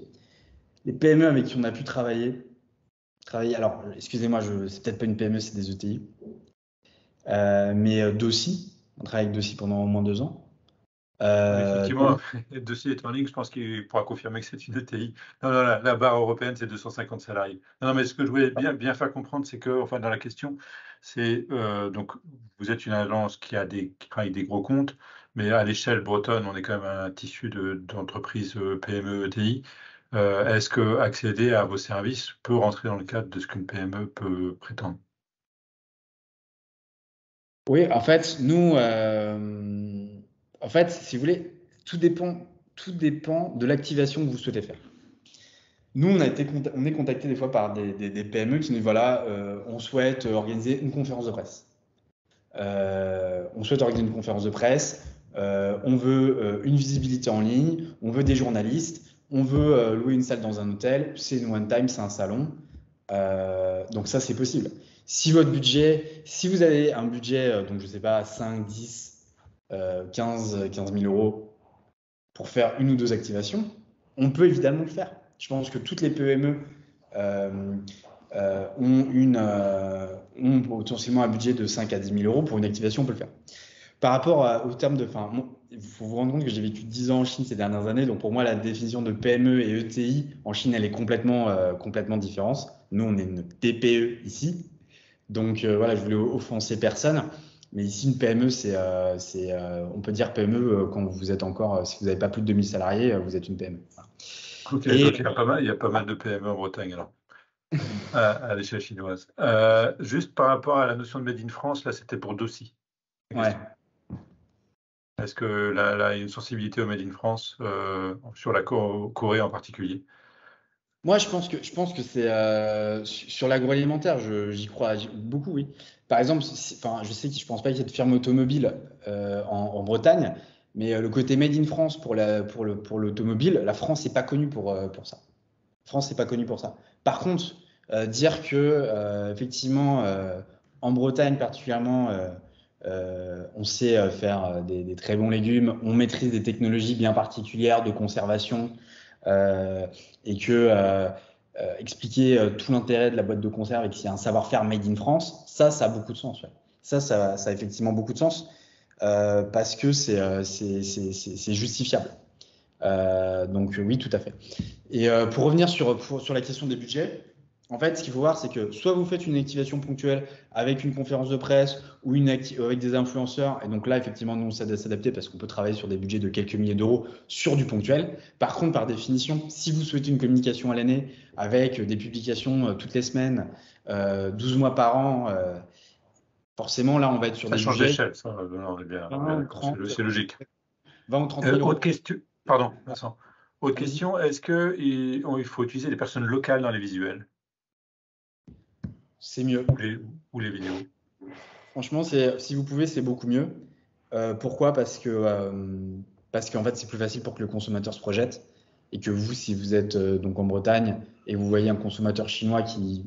Speaker 2: Les PME avec qui on a pu alors, excusez-moi, c'est peut-être pas une PME, c'est des ETI. Mais Dossi, on travaille avec Dossi pendant au moins 2 ans.
Speaker 1: Oui,
Speaker 2: Euh,
Speaker 1: effectivement, le dossier est en ligne, je pense qu'il pourra confirmer que c'est une ETI. Non, non, la barre européenne, c'est 250 salariés. Non, non, mais ce que je voulais bien faire comprendre, c'est que, enfin, dans la question, c'est donc vous êtes une agence qui travaille avec des gros comptes, mais à l'échelle bretonne, on est quand même un tissu d'entreprises PME, ETI. Est-ce que accéder à vos services peut rentrer dans le cadre de ce qu'une PME peut prétendre?
Speaker 2: Oui, en fait, nous, en fait, si vous voulez, tout dépend de l'activation que vous souhaitez faire. Nous, on est contacté des fois par des PME qui nous disent, voilà, on souhaite organiser une conférence de presse. On souhaite organiser une conférence de presse, on veut une visibilité en ligne, on veut des journalistes, on veut louer une salle dans un hôtel, c'est une one time, c'est un salon. Donc ça, c'est possible. Si vous avez un budget, donc je sais pas, 5, 10, 15 000 euros pour faire une ou deux activations, on peut évidemment le faire. Je pense que toutes les PME euh, ont potentiellement un budget de 5 à 10 000 euros pour une activation, on peut le faire. Par rapport au terme de, enfin, il faut vous rendre compte que j'ai vécu 10 ans en Chine ces dernières années, donc pour moi la définition de PME et ETI en Chine elle est complètement différente. Nous on est une TPE ici, donc voilà, je voulais offenser personne, mais ici une PME on peut dire PME quand vous êtes encore, si vous n'avez pas plus de 2000 salariés, vous êtes une PME. Voilà.
Speaker 1: Ok,
Speaker 2: Et
Speaker 1: donc il y a pas mal de PME en Bretagne alors. À l'échelle chinoise. Juste par rapport à la notion de Made in France, là, c'était pour Dossi, la
Speaker 2: ouais,
Speaker 1: question. Est-ce que là, il y a une sensibilité au Made in France sur la Corée en particulier?
Speaker 2: moi, je pense que c'est sur l'agroalimentaire, j'y crois beaucoup, oui. Par exemple, enfin, je pense pas qu'il y ait de ferme automobile en Bretagne, mais le côté Made in France pour l'automobile, la France n'est pas connue pour ça. France n'est pas connue pour ça. Par contre, dire que effectivement en Bretagne particulièrement, on sait faire des très bons légumes, on maîtrise des technologies bien particulières de conservation euh, et que expliquer tout l'intérêt de la boîte de conserve et qu'il y a un savoir-faire made in France, ça a beaucoup de sens. Ouais. Ça a effectivement beaucoup de sens parce que c'est justifiable. Donc oui, tout à fait. Et pour revenir sur la question des budgets, en fait, ce qu'il faut voir, c'est que soit vous faites une activation ponctuelle avec une conférence de presse ou avec des influenceurs, et donc là, effectivement, nous, on sait s'adapter parce qu'on peut travailler sur des budgets de quelques milliers d'euros sur du ponctuel. Par contre, par définition, si vous souhaitez une communication à l'année avec des publications toutes les semaines, 12 mois par an, forcément, là, on va être sur
Speaker 1: Ça
Speaker 2: des
Speaker 1: change
Speaker 2: budgets
Speaker 1: d'échelle, ça, on est bien
Speaker 2: 20 ou
Speaker 1: d'accord,
Speaker 2: 30,
Speaker 1: c'est logique.
Speaker 2: 20 ou 30 000
Speaker 1: Autre
Speaker 2: euros.
Speaker 1: question, pardon, Vincent. Autre
Speaker 2: Allez-y.
Speaker 1: question, est-ce qu'il faut utiliser des personnes locales dans les visuels
Speaker 2: C'est mieux.
Speaker 1: ou les vidéos?
Speaker 2: Franchement, si vous pouvez, c'est beaucoup mieux. Pourquoi? Parce qu'en fait, c'est plus facile pour que le consommateur se projette et que vous, si vous êtes donc en Bretagne et vous voyez un consommateur chinois qui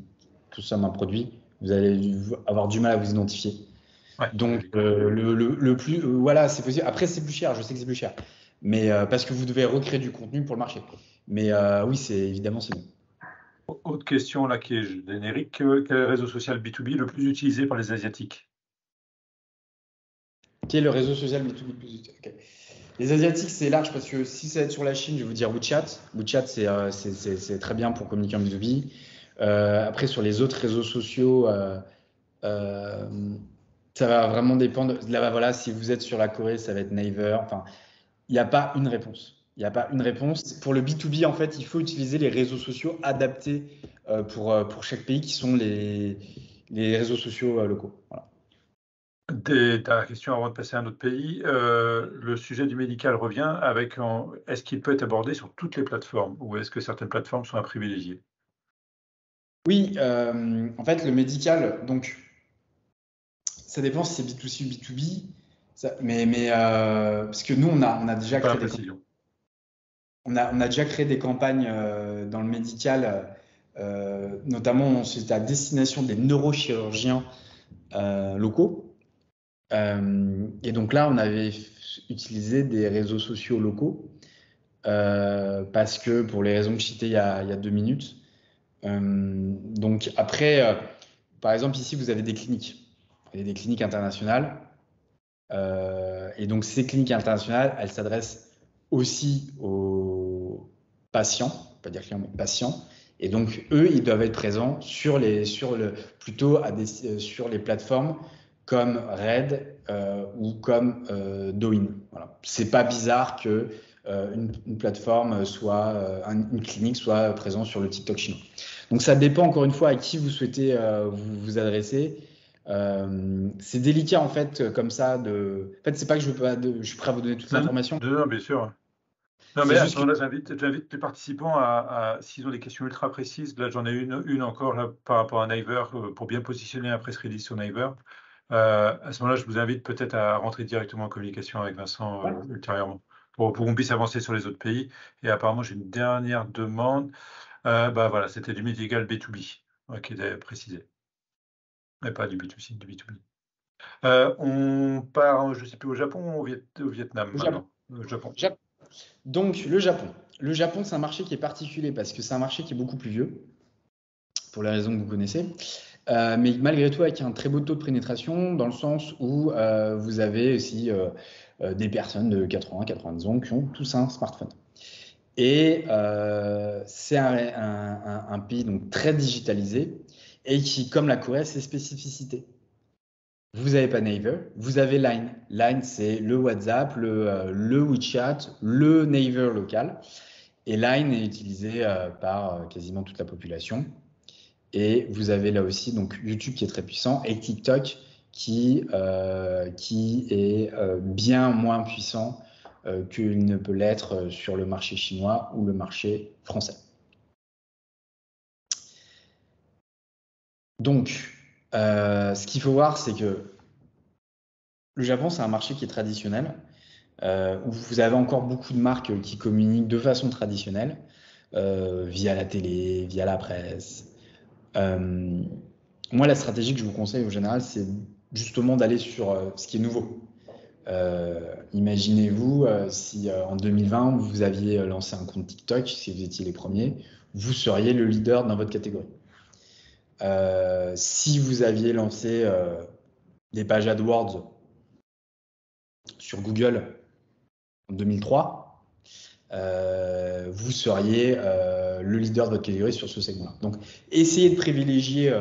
Speaker 2: consomme un produit, vous allez avoir du mal à vous identifier.
Speaker 1: Ouais,
Speaker 2: Donc,
Speaker 1: logique.
Speaker 2: le plus, voilà, c'est possible. Après, c'est plus cher, je sais que c'est plus cher, mais parce que vous devez recréer du contenu pour le marché. Mais oui, c'est mieux.
Speaker 1: Autre question là qui est générique, quel est le réseau social B2B le plus utilisé par les Asiatiques?
Speaker 2: Quel est le réseau social B2B le plus utile? Ok. Les Asiatiques, c'est large parce que si ça va être sur la Chine, je vais vous dire WeChat. WeChat, c'est très bien pour communiquer en B2B. Après, sur les autres réseaux sociaux, euh, ça va vraiment dépendre. Là, voilà, si vous êtes sur la Corée, ça va être Naver. Enfin, il n'y a pas une réponse. Il n'y a pas une réponse. Pour le B2B, en fait, il faut utiliser les réseaux sociaux adaptés pour chaque pays qui sont les réseaux sociaux locaux. Voilà.
Speaker 1: Dernière question avant de passer à un autre pays. Le sujet du médical revient est-ce qu'il peut être abordé sur toutes les plateformes ou est-ce que certaines plateformes sont à privilégier?
Speaker 2: Oui, en fait, le médical, donc ça dépend si c'est B2C ou B2B. Parce que nous, on a déjà
Speaker 1: Pas la
Speaker 2: créé
Speaker 1: précision.
Speaker 2: on a déjà créé des campagnes dans le médical, notamment c'était à destination des neurochirurgiens locaux. Et donc là, on avait utilisé des réseaux sociaux locaux parce que pour les raisons que je citais il y a 2 minutes. Donc après, par exemple, ici, vous avez des cliniques. Vous avez des cliniques internationales. Et donc, ces cliniques internationales, elles s'adressent aussi aux patients, pas dire clients, mais patients. Et donc, eux, ils doivent être présents sur les plateformes comme Red ou comme Douyin. Voilà. C'est pas bizarre que une plateforme une clinique soit présente sur le TikTok chinois. Donc, ça dépend encore une fois à qui vous souhaitez vous adresser. C'est délicat en fait comme ça En fait, c'est pas que je suis prêt à vous donner toute l'information.
Speaker 1: Non, bien sûr. Non,
Speaker 2: C'est
Speaker 1: mais à
Speaker 2: juste
Speaker 1: ce
Speaker 2: que
Speaker 1: moment-là, j'invite les participants s'ils ont des questions ultra précises. Là, j'en ai une encore là, par rapport à Naver, pour bien positionner un press release sur Naver. À ce moment-là, je vous invite peut-être à rentrer directement en communication avec Vincent
Speaker 2: ouais.
Speaker 1: ultérieurement pour qu'on puisse avancer sur les autres pays. Et apparemment, j'ai une dernière demande. Voilà, c'était du médical B2B qui était précisé, mais pas du B2C, du B2B. On part, je ne sais plus, au Japon ou au Vietnam
Speaker 2: Le Japon.
Speaker 1: maintenant? Au Japon.
Speaker 2: Donc le Japon. Le Japon, c'est un marché qui est particulier parce que c'est un marché qui est beaucoup plus vieux, pour les raisons que vous connaissez. Mais malgré tout, avec un très beau taux de pénétration, dans le sens où vous avez aussi des personnes de 80, 90 ans qui ont tous un smartphone. Et c'est un pays donc très digitalisé et qui, comme la Corée, a ses spécificités. Vous n'avez pas Naver, vous avez Line. Line, c'est le WhatsApp, le WeChat, le Naver local. Et Line est utilisé par quasiment toute la population. Et vous avez là aussi donc YouTube qui est très puissant et TikTok qui est bien moins puissant qu'il ne peut l'être sur le marché chinois ou le marché français. Donc, ce qu'il faut voir, c'est que le Japon, c'est un marché qui est traditionnel, où vous avez encore beaucoup de marques qui communiquent de façon traditionnelle, via la télé, via la presse. Moi, la stratégie que je vous conseille au général, c'est justement d'aller sur ce qui est nouveau. Imaginez-vous si en 2020, vous aviez lancé un compte TikTok, si vous étiez les premiers, vous seriez le leader dans votre catégorie. Si vous aviez lancé des pages AdWords sur Google en 2003, vous seriez le leader de votre catégorie sur ce segment-là. Donc, essayez de privilégier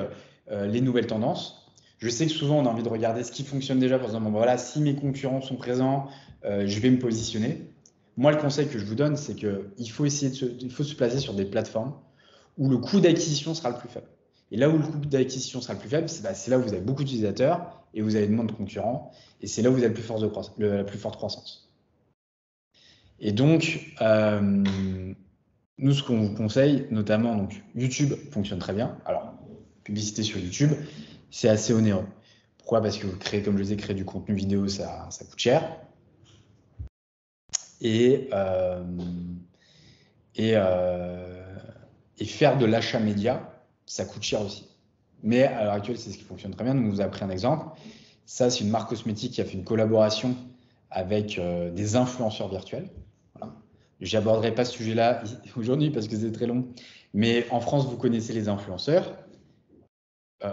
Speaker 2: les nouvelles tendances. Je sais que souvent, on a envie de regarder ce qui fonctionne déjà pour se dire, bon, voilà, si mes concurrents sont présents, je vais me positionner. Moi, le conseil que je vous donne, c'est qu'il faut il faut se placer sur des plateformes où le coût d'acquisition sera le plus faible. Et là où le coût d'acquisition sera le plus faible, c'est là où vous avez beaucoup d'utilisateurs et vous avez moins de concurrents. Et c'est là où vous avez la plus forte croissance. Et donc, nous, ce qu'on vous conseille, notamment, donc YouTube fonctionne très bien. Alors, publicité sur YouTube, c'est assez onéreux. Pourquoi? Parce que vous créez, comme je disais, créer du contenu vidéo, ça coûte cher. Et faire de l'achat média, ça coûte cher aussi. Mais à l'heure actuelle, c'est ce qui fonctionne très bien. Donc, on vous a pris un exemple. Ça, c'est une marque cosmétique qui a fait une collaboration avec des influenceurs virtuels. Voilà. Je n'aborderai pas ce sujet-là aujourd'hui parce que c'est très long. Mais en France, vous connaissez les influenceurs.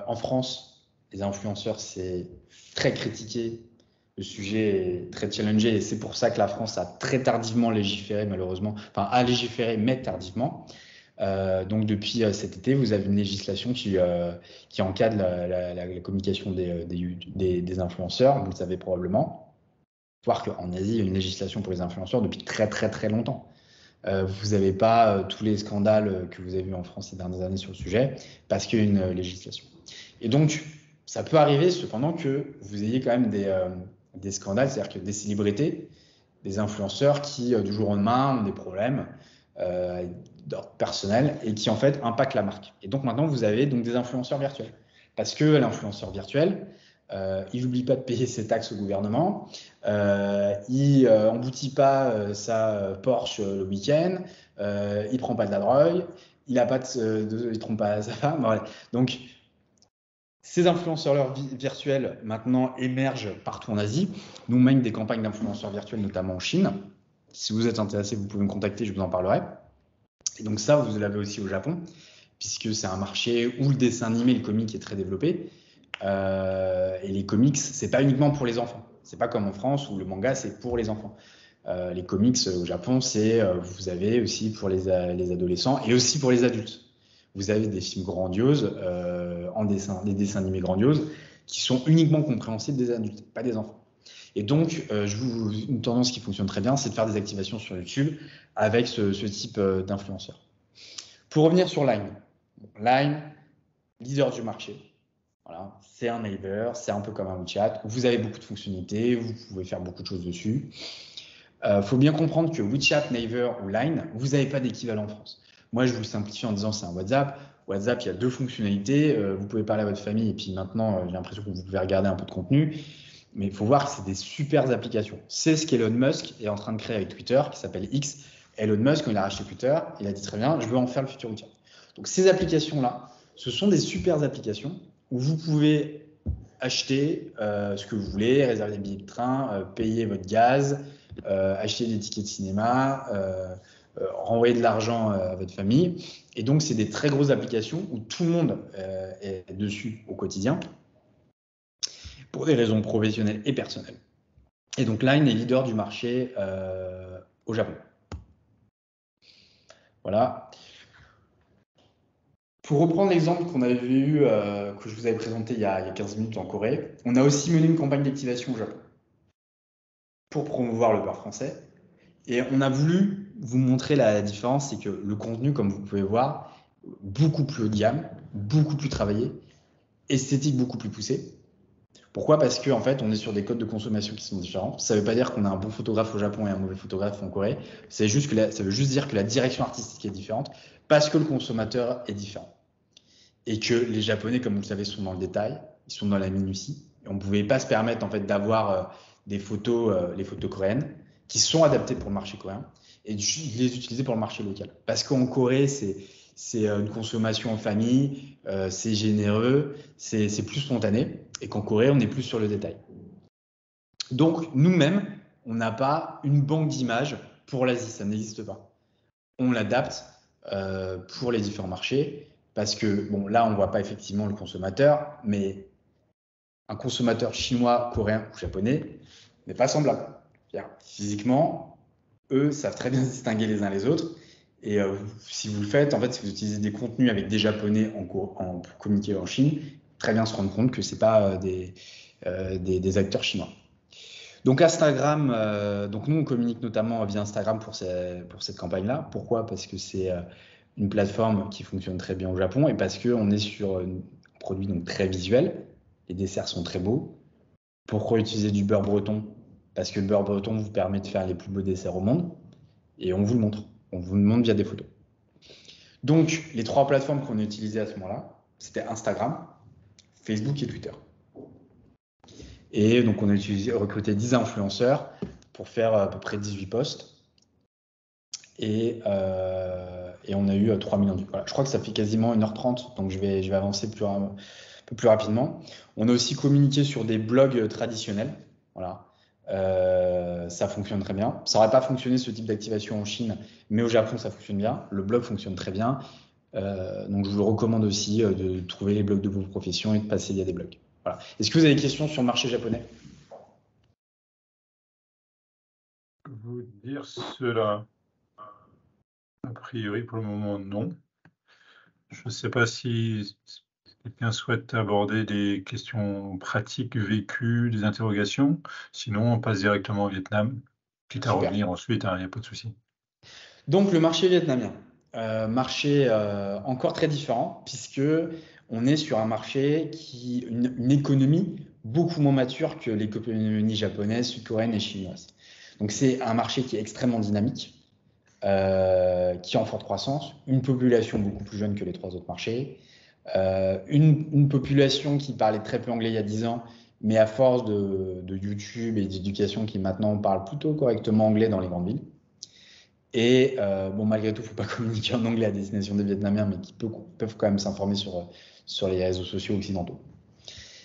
Speaker 2: En France, les influenceurs, c'est très critiqué. Le sujet est très challengé et c'est pour ça que la France a très tardivement légiféré, malheureusement. Enfin, a légiféré, mais tardivement. Donc depuis cet été, vous avez une législation qui encadre la communication des influenceurs, vous le savez probablement. Voir qu'en Asie, il y a une législation pour les influenceurs depuis très très très longtemps. Vous n'avez pas tous les scandales que vous avez vus en France ces dernières années sur le sujet, parce qu'il y a une législation. Et donc, ça peut arriver cependant que vous ayez quand même des scandales, c'est-à-dire que des célébrités, des influenceurs qui, du jour au lendemain, ont des problèmes d'ordre personnel et qui, en fait, impactent la marque. Et donc, maintenant, vous avez donc des influenceurs virtuels. Parce que l'influenceur virtuel, il n'oublie pas de payer ses taxes au gouvernement, il n'emboutit pas sa Porsche le week-end, il prend pas de la drogue, il trompe pas sa femme. Voilà. Donc, ces influenceurs virtuels maintenant émergent partout en Asie. Nous, on mène des campagnes d'influenceurs virtuels, notamment en Chine. Si vous êtes intéressé, vous pouvez me contacter, je vous en parlerai. Et donc ça, vous l'avez aussi au Japon, puisque c'est un marché où le dessin animé, le comic est très développé. Et les comics, c'est pas uniquement pour les enfants. C'est pas comme en France où le manga, c'est pour les enfants. Les comics au Japon, vous avez aussi pour les adolescents et aussi pour les adultes. Vous avez des films grandioses des dessins animés grandioses qui sont uniquement compréhensibles des adultes, pas des enfants. Et donc, une tendance qui fonctionne très bien, c'est de faire des activations sur YouTube avec ce type d'influenceurs. Pour revenir sur Line, Line, leader du marché. Voilà, c'est un neighbor, c'est un peu comme un WeChat. Vous avez beaucoup de fonctionnalités, vous pouvez faire beaucoup de choses dessus. Faut bien comprendre que WeChat, Naver ou Line, vous n'avez pas d'équivalent en France. Moi, je vous le simplifie en disant c'est un WhatsApp. WhatsApp, il y a 2 fonctionnalités. Vous pouvez parler à votre famille et puis maintenant, j'ai l'impression que vous pouvez regarder un peu de contenu. Mais il faut voir que c'est des super applications. C'est ce qu'Elon Musk est en train de créer avec Twitter, qui s'appelle X. Elon Musk, quand il a racheté Twitter, il a dit très bien, je veux en faire le futur WeChat. Donc ces applications-là, ce sont des super applications où vous pouvez acheter ce que vous voulez, réserver des billets de train, payer votre gaz, acheter des tickets de cinéma, renvoyer de l'argent à votre famille. Et donc, c'est des très grosses applications où tout le monde est dessus au quotidien pour des raisons professionnelles et personnelles. Et donc, Line est leader du marché au Japon. Voilà. Pour reprendre l'exemple qu'on avait eu, que je vous avais présenté il y a 15 minutes en Corée, on a aussi mené une campagne d'activation au Japon pour promouvoir le beurre français. Et on a voulu vous montrer la différence, c'est que le contenu, comme vous pouvez voir, beaucoup plus haut de gamme, beaucoup plus travaillé, esthétique beaucoup plus poussée. Pourquoi? Parce qu'en fait, on est sur des codes de consommation qui sont différents. Ça ne veut pas dire qu'on a un bon photographe au Japon et un mauvais photographe en Corée. Ça veut juste dire que la direction artistique est différente parce que le consommateur est différent. Et que les Japonais, comme vous le savez, sont dans le détail, ils sont dans la minutie. Et on ne pouvait pas se permettre en fait, d'avoir les photos coréennes qui sont adaptées pour le marché coréen et de les utiliser pour le marché local. Parce qu'en Corée, c'est une consommation en famille, c'est généreux, c'est plus spontané. Et qu'en Corée, on est plus sur le détail. Donc, nous-mêmes, on n'a pas une banque d'images pour l'Asie, ça n'existe pas. On l'adapte pour les différents marchés parce que, bon, là, on ne voit pas effectivement le consommateur, mais un consommateur chinois, coréen ou japonais n'est pas semblable. Physiquement, eux savent très bien se distinguer les uns les autres. Et si vous le faites, en fait, si vous utilisez des contenus avec des Japonais pour communiquer en Chine, très bien se rendre compte que ce n'est pas des acteurs chinois. Donc Instagram, donc nous on communique notamment via Instagram pour cette campagne-là. Pourquoi? Parce que c'est une plateforme qui fonctionne très bien au Japon et parce qu'on est sur un produit donc très visuel. Les desserts sont très beaux. Pourquoi utiliser du beurre breton? Parce que le beurre breton vous permet de faire les plus beaux desserts au monde et on vous le montre. On vous le montre via des photos. Donc les 3 plateformes qu'on a utilisées à ce moment-là, c'était Instagram, Facebook et Twitter. Et donc, on a recruté 10 influenceurs pour faire à peu près 18 posts. Et on a eu 3 millions de vues. Voilà. Je crois que ça fait quasiment 1h30, donc je vais avancer un peu plus rapidement. On a aussi communiqué sur des blogs traditionnels. Voilà. Ça fonctionne très bien. Ça n'aurait pas fonctionné ce type d'activation en Chine, mais au Japon, ça fonctionne bien. Le blog fonctionne très bien. Donc, je vous le recommande aussi de trouver les blogs de vos professions et de passer via des blogs. Voilà. Est-ce que vous avez des questions sur le marché japonais?
Speaker 1: Vous dire cela. A priori, pour le moment, non. Je ne sais pas si quelqu'un souhaite aborder des questions pratiques vécues, des interrogations. Sinon, on passe directement au Vietnam, quitte à revenir ensuite, il n'y a pas de souci.
Speaker 2: Donc, le marché vietnamien. Marché encore très différent, puisque on est sur un marché une économie beaucoup moins mature que l'économie japonaise, sud-coréenne et chinoise. Donc, c'est un marché qui est extrêmement dynamique, qui est en forte croissance, une population beaucoup plus jeune que les 3 autres marchés, une population qui parlait très peu anglais il y a 10 ans, mais à force de YouTube et d'éducation qui maintenant parlent plutôt correctement anglais dans les grandes villes. Et malgré tout, il ne faut pas communiquer en anglais à destination des Vietnamiens, mais qui peuvent quand même s'informer sur les réseaux sociaux occidentaux.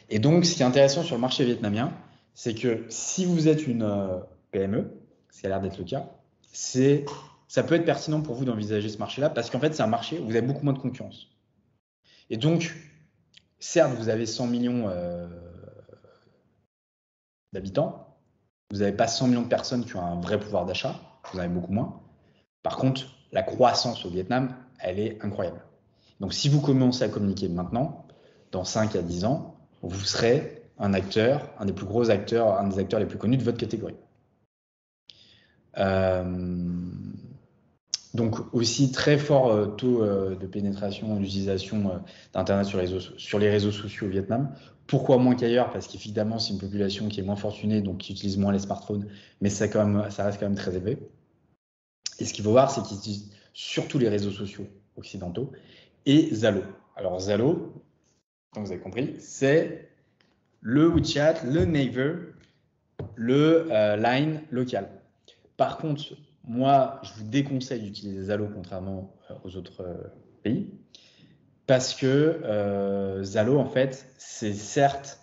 Speaker 2: Et donc, ce qui est intéressant sur le marché vietnamien, c'est que si vous êtes une PME, ce qui a l'air d'être le cas, ça peut être pertinent pour vous d'envisager ce marché-là, parce qu'en fait, c'est un marché où vous avez beaucoup moins de concurrence. Et donc, certes, vous avez 100 millions d'habitants, vous n'avez pas 100 millions de personnes qui ont un vrai pouvoir d'achat, vous en avez beaucoup moins. Par contre, la croissance au Vietnam, elle est incroyable. Donc, si vous commencez à communiquer maintenant, dans 5 à 10 ans, vous serez un acteur, un des plus gros acteurs, un des acteurs les plus connus de votre catégorie. Donc, aussi très fort taux de pénétration, d'utilisation d'Internet sur les réseaux sociaux au Vietnam. Pourquoi moins qu'ailleurs? Parce qu'évidemment, c'est une population qui est moins fortunée, donc qui utilise moins les smartphones, mais ça reste quand même très élevé. Et ce qu'il faut voir, c'est qu'ils utilisent surtout les réseaux sociaux occidentaux et Zalo. Alors Zalo, comme vous avez compris, c'est le WeChat, le Naver, le Line local. Par contre, moi, je vous déconseille d'utiliser Zalo contrairement aux autres pays, parce que Zalo, en fait, c'est certes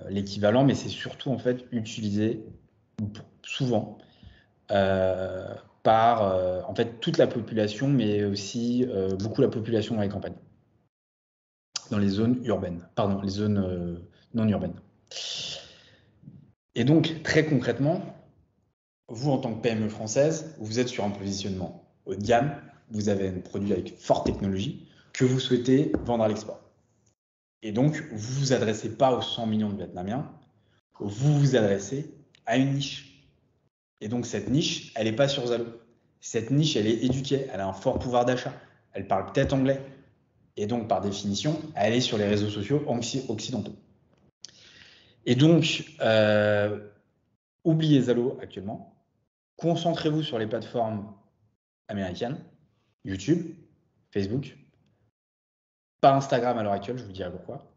Speaker 2: l'équivalent, mais c'est surtout en fait utilisé souvent par en fait toute la population, mais aussi beaucoup la population dans les campagnes, dans les zones urbaines, pardon, les zones non urbaines. Et donc très concrètement, vous en tant que PME française, vous êtes sur un positionnement haut de gamme, vous avez un produit avec forte technologie que vous souhaitez vendre à l'export. Et donc vous vous adressez pas aux 100 millions de Vietnamiens, vous vous adressez à une niche. Et donc, cette niche, elle n'est pas sur Zalo. Cette niche, elle est éduquée, elle a un fort pouvoir d'achat, elle parle peut-être anglais. Et donc, par définition, elle est sur les réseaux sociaux occidentaux. Et donc, oubliez Zalo actuellement. Concentrez-vous sur les plateformes américaines, YouTube, Facebook, pas Instagram à l'heure actuelle, je vous dirai pourquoi.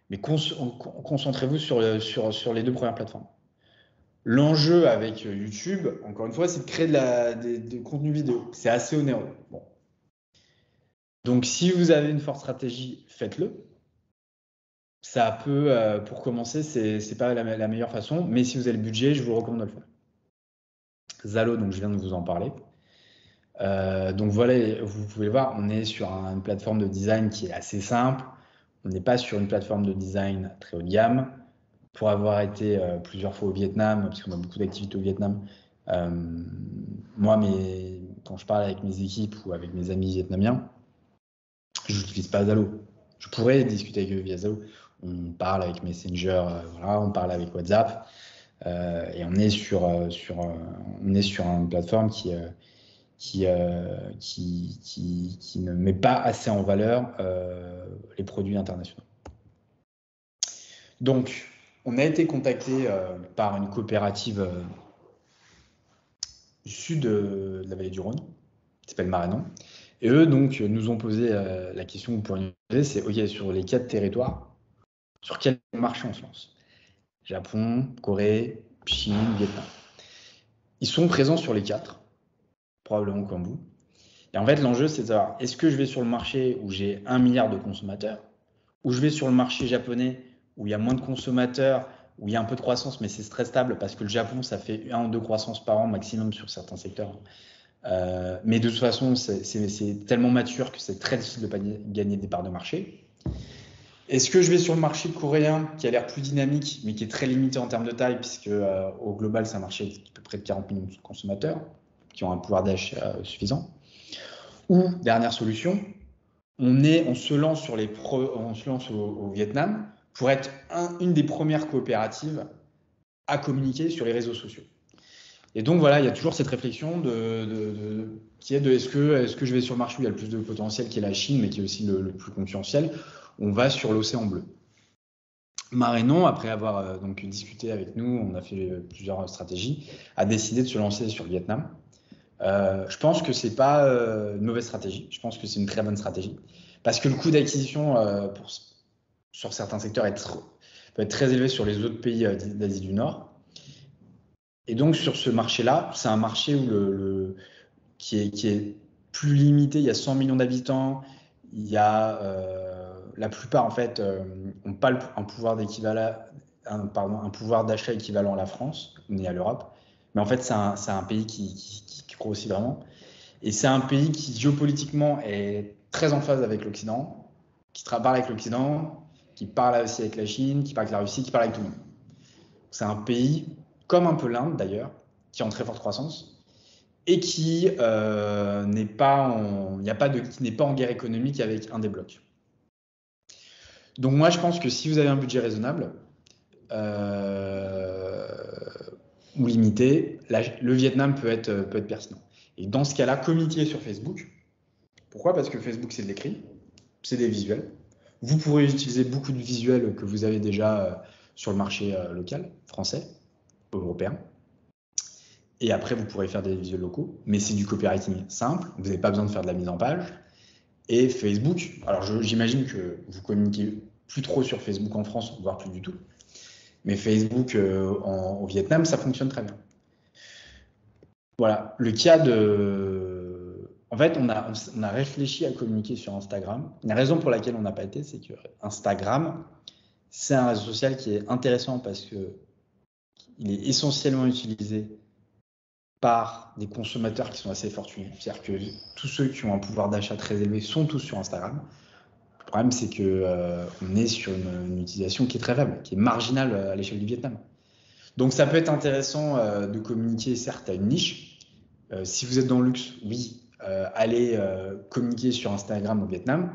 Speaker 2: Mais concentrez-vous sur les deux premières plateformes. L'enjeu avec YouTube, encore une fois, c'est de créer des contenus vidéo. C'est assez onéreux. Bon. Donc, si vous avez une forte stratégie, faites-le. Ça peut, pour commencer, c'est pas la meilleure façon, mais si vous avez le budget, je vous recommande de le faire. Zalo, donc je viens de vous en parler. Donc voilà, vous pouvez le voir, on est sur une plateforme de design qui est assez simple. On n'est pas sur une plateforme de design très haut de gamme. Pour avoir été plusieurs fois au Vietnam, parce qu'on a beaucoup d'activités au Vietnam, moi, quand je parle avec mes équipes ou avec mes amis vietnamiens, je n'utilise pas Zalo. Je pourrais discuter avec eux via Zalo. On parle avec Messenger, voilà, on parle avec WhatsApp, et on est sur une plateforme qui ne met pas assez en valeur les produits internationaux. Donc, on a été contacté par une coopérative du sud de la vallée du Rhône, qui s'appelle Marenon. Et eux, donc, nous ont posé la question que vous pourriez nous poser, c'est, OK, sur les 4 territoires, sur quel marché on se lance? Japon, Corée, Chine, Vietnam. Ils sont présents sur les 4, probablement comme vous. Et en fait, l'enjeu, c'est de savoir, est-ce que je vais sur le marché où j'ai 1 milliard de consommateurs, ou je vais sur le marché japonais où il y a moins de consommateurs, où il y a un peu de croissance, mais c'est très stable parce que le Japon, ça fait 1 ou 2 croissances par an maximum sur certains secteurs. Mais de toute façon, c'est tellement mature que c'est très difficile de gagner des parts de marché. Est-ce que je vais sur le marché coréen qui a l'air plus dynamique, mais qui est très limité en termes de taille, puisque au global, c'est un marché qui peut près de 40 millions de consommateurs qui ont un pouvoir d'achat suffisant? Ou, dernière solution, on se lance au Vietnam pour être une des premières coopératives à communiquer sur les réseaux sociaux. Et donc voilà, il y a toujours cette réflexion qui est de est-ce que je vais sur le marché où il y a le plus de potentiel, qui est la Chine, mais qui est aussi le plus concurrentiel, on va sur l'océan bleu. Marenon, après avoir donc discuté avec nous, on a fait plusieurs stratégies, a décidé de se lancer sur le Vietnam. Je pense que c'est pas une mauvaise stratégie, je pense que c'est une très bonne stratégie, parce que le coût d'acquisition sur certains secteurs peut être très élevé sur les autres pays d'Asie du Nord. Et donc sur ce marché-là, c'est un marché où qui est plus limité. Il y a 100 millions d'habitants. Il y a la plupart en fait n'ont pas un pouvoir un pouvoir d'achat équivalent à la France ni à l'Europe. Mais en fait, c'est un pays qui grossit vraiment. Et c'est un pays qui géopolitiquement est très en phase avec l'Occident, qui parle avec l'Occident, qui parle aussi avec la Chine, qui parle avec la Russie, qui parle avec tout le monde. C'est un pays, comme un peu l'Inde d'ailleurs, qui est en très forte croissance et qui n'est pas en guerre économique avec un des blocs. Donc moi, je pense que si vous avez un budget raisonnable ou limité, le Vietnam peut être pertinent. Et dans ce cas-là, communiquer sur Facebook. Pourquoi ? Parce que Facebook, c'est de l'écrit, c'est des visuels. Vous pourrez utiliser beaucoup de visuels que vous avez déjà sur le marché local, français, européen. Et après, vous pourrez faire des visuels locaux, mais c'est du copywriting simple. Vous n'avez pas besoin de faire de la mise en page. Et Facebook, alors j'imagine que vous communiquez plus trop sur Facebook en France, voire plus du tout. Mais Facebook au Vietnam, ça fonctionne très bien. Voilà, le cas de... En fait, on a réfléchi à communiquer sur Instagram. La raison pour laquelle on n'a pas été, c'est que Instagram, c'est un réseau social qui est intéressant parce qu'il est essentiellement utilisé par des consommateurs qui sont assez fortunés. C'est-à-dire que tous ceux qui ont un pouvoir d'achat très élevé sont tous sur Instagram. Le problème, c'est qu'on est sur une utilisation qui est très faible, qui est marginale à l'échelle du Vietnam. Donc, ça peut être intéressant de communiquer, certes, à une niche. Si vous êtes dans le luxe, oui, allez communiquer sur Instagram au Vietnam.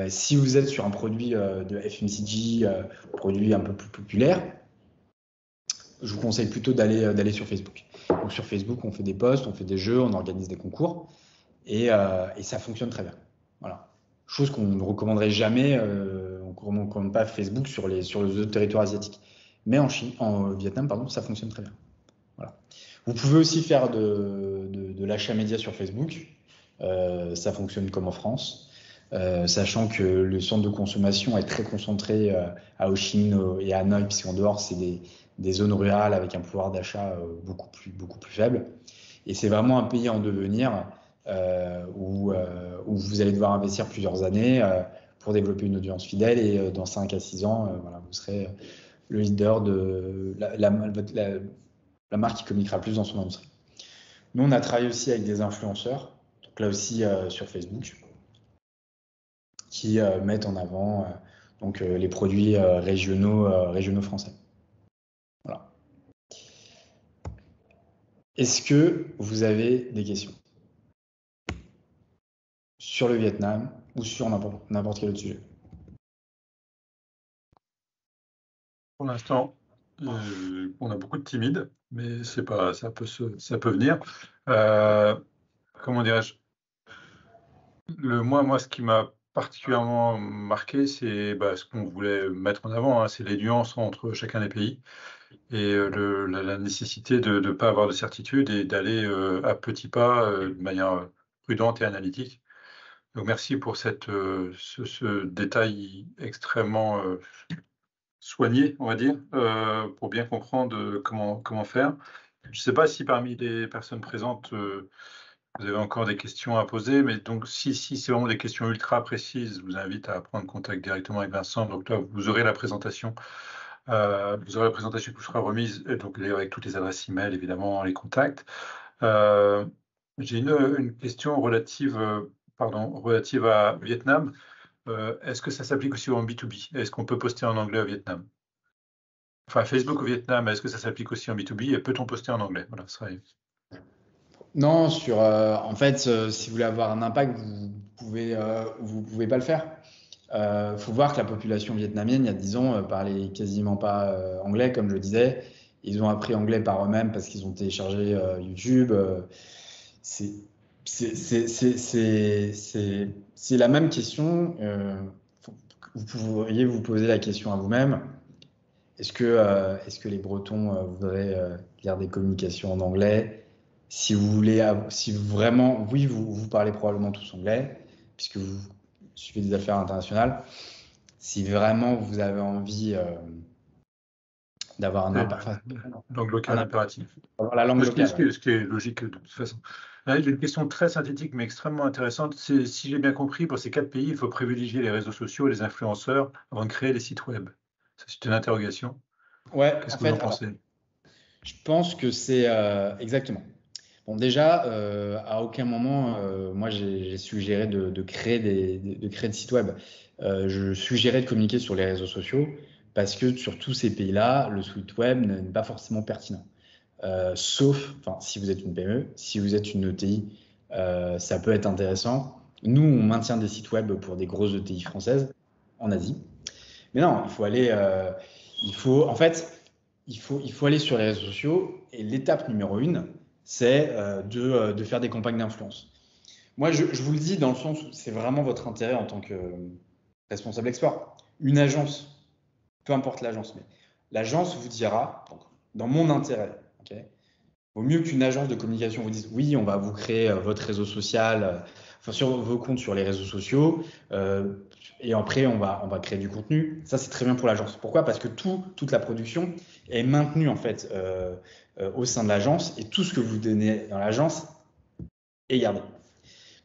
Speaker 2: Si vous êtes sur un produit de FMCG, produit un peu plus populaire, je vous conseille plutôt d'aller sur Facebook. Donc sur Facebook, on fait des posts, on fait des jeux, on organise des concours et ça fonctionne très bien. Voilà. Chose qu'on ne recommanderait jamais, on ne recommande pas Facebook sur les autres territoires asiatiques. Mais en Vietnam, pardon, ça fonctionne très bien. Voilà. Vous pouvez aussi faire de l'achat média sur Facebook. Ça fonctionne comme en France. Sachant que le centre de consommation est très concentré à Ho Chi Minh et à Hanoï, puisqu'en dehors, c'est des zones rurales avec un pouvoir d'achat beaucoup plus faible. Et c'est vraiment un pays en devenir où vous allez devoir investir plusieurs années pour développer une audience fidèle. Et dans 5 à 6 ans, voilà, vous serez le leader de la marque qui communiquera le plus dans son industrie. Nous, on a travaillé aussi avec des influenceurs, donc là aussi sur Facebook, qui mettent en avant donc, les produits régionaux français. Voilà. Est-ce que vous avez des questions sur le Vietnam ou sur n'importe quel autre sujet?
Speaker 1: Pour l'instant, on a beaucoup de timides, mais c'est pas, ça peut venir. Comment dirais-je? Moi, ce qui m'a particulièrement marqué, c'est ce qu'on voulait mettre en avant, hein, c'est les nuances entre chacun des pays et la nécessité de ne pas avoir de certitude et d'aller à petits pas de manière prudente et analytique. Donc merci pour ce détail extrêmement soigné, on va dire, pour bien comprendre comment faire. Je ne sais pas si parmi les personnes présentes, vous avez encore des questions à poser, mais donc si c'est vraiment des questions ultra précises, je vous invite à prendre contact directement avec Vincent. Donc là, vous aurez la présentation qui vous sera remise, et donc avec toutes les adresses email, évidemment, les contacts. J'ai une question relative à Vietnam. Est-ce que ça s'applique aussi en B2B? Est-ce qu'on peut poster en anglais au Vietnam? Enfin, Facebook au Vietnam, est-ce que ça s'applique aussi en B2B et peut-on poster en anglais? Voilà, ça serait...
Speaker 2: Non, en fait, si vous voulez avoir un impact, vous pouvez pas le faire. Faut voir que la population vietnamienne, il y a 10 ans, parlait quasiment pas anglais, comme je le disais. Ils ont appris anglais par eux-mêmes parce qu'ils ont téléchargé YouTube. C'est la même question. Vous pourriez vous poser la question à vous-même. Est-ce que les Bretons voudraient lire des communications en anglais? Si vraiment, oui, vous parlez probablement tous anglais, puisque vous suivez des affaires internationales. Si vraiment vous avez envie d'avoir un
Speaker 1: C'est
Speaker 2: impact, enfin,
Speaker 1: langue
Speaker 2: un
Speaker 1: locale
Speaker 2: impact,
Speaker 1: impératif.
Speaker 2: avoir la langue
Speaker 1: Ce qui est,
Speaker 2: locale.
Speaker 1: ce qui
Speaker 2: Ouais.
Speaker 1: est- ce qui est logique de toute façon. Là, j'ai une question très synthétique mais extrêmement intéressante. C'est, si j'ai bien compris, pour ces 4 pays, il faut privilégier les réseaux sociaux et les influenceurs avant de créer les sites web. Ça, c'est une interrogation.
Speaker 2: Ouais,
Speaker 1: Qu'est-ce
Speaker 2: en
Speaker 1: que vous en
Speaker 2: fait, alors,
Speaker 1: pensez?
Speaker 2: je pense que c'est exactement. Bon, déjà, à aucun moment, moi, j'ai suggéré de créer de créer de sites web. Je suggérais de communiquer sur les réseaux sociaux parce que sur tous ces pays-là, le site web n'est pas forcément pertinent. Sauf, enfin, si vous êtes une PME, si vous êtes une ETI, ça peut être intéressant. Nous, on maintient des sites web pour des grosses ETI françaises en Asie. Mais non, il faut aller, en fait, il faut aller sur les réseaux sociaux et l'étape numéro une, c'est de faire des campagnes d'influence. Moi, je vous le dis dans le sens où c'est vraiment votre intérêt en tant que responsable export. Une agence, peu importe l'agence, mais l'agence vous dira, donc, dans mon intérêt, ok, vaut mieux qu'une agence de communication vous dise oui, on va vous créer votre réseau social, enfin sur vos comptes sur les réseaux sociaux, euh, et après on va créer du contenu. Ça c'est très bien pour l'agence. Pourquoi? Parce que toute la production est maintenue en fait au sein de l'agence et tout ce que vous donnez dans l'agence est gardé.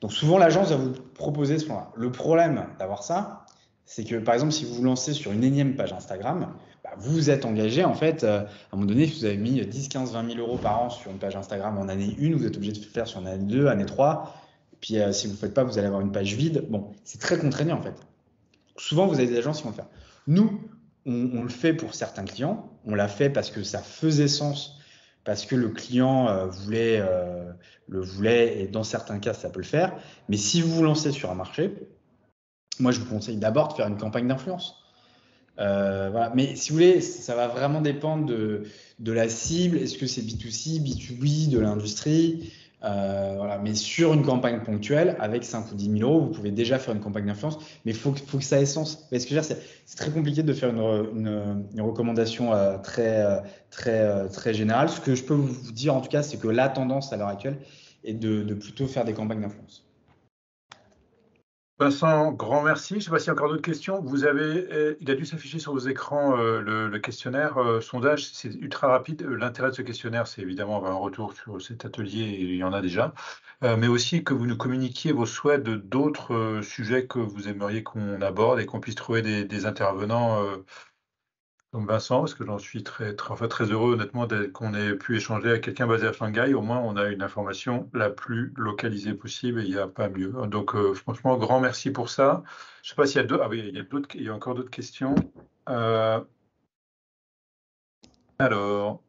Speaker 2: Donc souvent l'agence va vous proposer ce point-là. Le problème d'avoir ça, c'est que par exemple si vous vous lancez sur une énième page Instagram, bah, vous êtes engagé en fait, à un moment donné, si vous avez mis 10, 15, 20 000 euros par an sur une page Instagram en année 1, vous êtes obligé de faire sur une année 2, année 3. Puis si vous ne faites pas, vous allez avoir une page vide. Bon, c'est très contraignant en fait. Souvent vous avez des agences qui vont le faire. Nous, on le fait pour certains clients. On l'a fait parce que ça faisait sens, parce que le client le voulait, et dans certains cas, ça peut le faire. Mais si vous vous lancez sur un marché, moi, je vous conseille d'abord de faire une campagne d'influence. Voilà. Mais si vous voulez, ça va vraiment dépendre de la cible. Est-ce que c'est B2C, B2B, de l'industrie? Voilà. Mais sur une campagne ponctuelle, avec 5 ou 10 000 euros, vous pouvez déjà faire une campagne d'influence. Mais il faut que ça ait sens. Parce que c'est très compliqué de faire une recommandation très générale. Ce que je peux vous dire, en tout cas, c'est que la tendance à l'heure actuelle est de plutôt faire des campagnes d'influence.
Speaker 1: Vincent, grand merci. Je ne sais pas s'il y a encore d'autres questions. Il a dû s'afficher sur vos écrans le questionnaire sondage. C'est ultra rapide. L'intérêt de ce questionnaire, c'est évidemment avoir un retour sur cet atelier, et il y en a déjà, mais aussi que vous nous communiquiez vos souhaits de d'autres sujets que vous aimeriez qu'on aborde et qu'on puisse trouver des intervenants comme Vincent, parce que j'en suis enfin, très heureux, honnêtement, qu'on ait pu échanger avec quelqu'un basé à Shanghai. Au moins, on a une information la plus localisée possible et il n'y a pas mieux. Donc, franchement, grand merci pour ça. Je ne sais pas s'il y a d'autres. Ah oui, il y a encore d'autres questions. Euh, alors,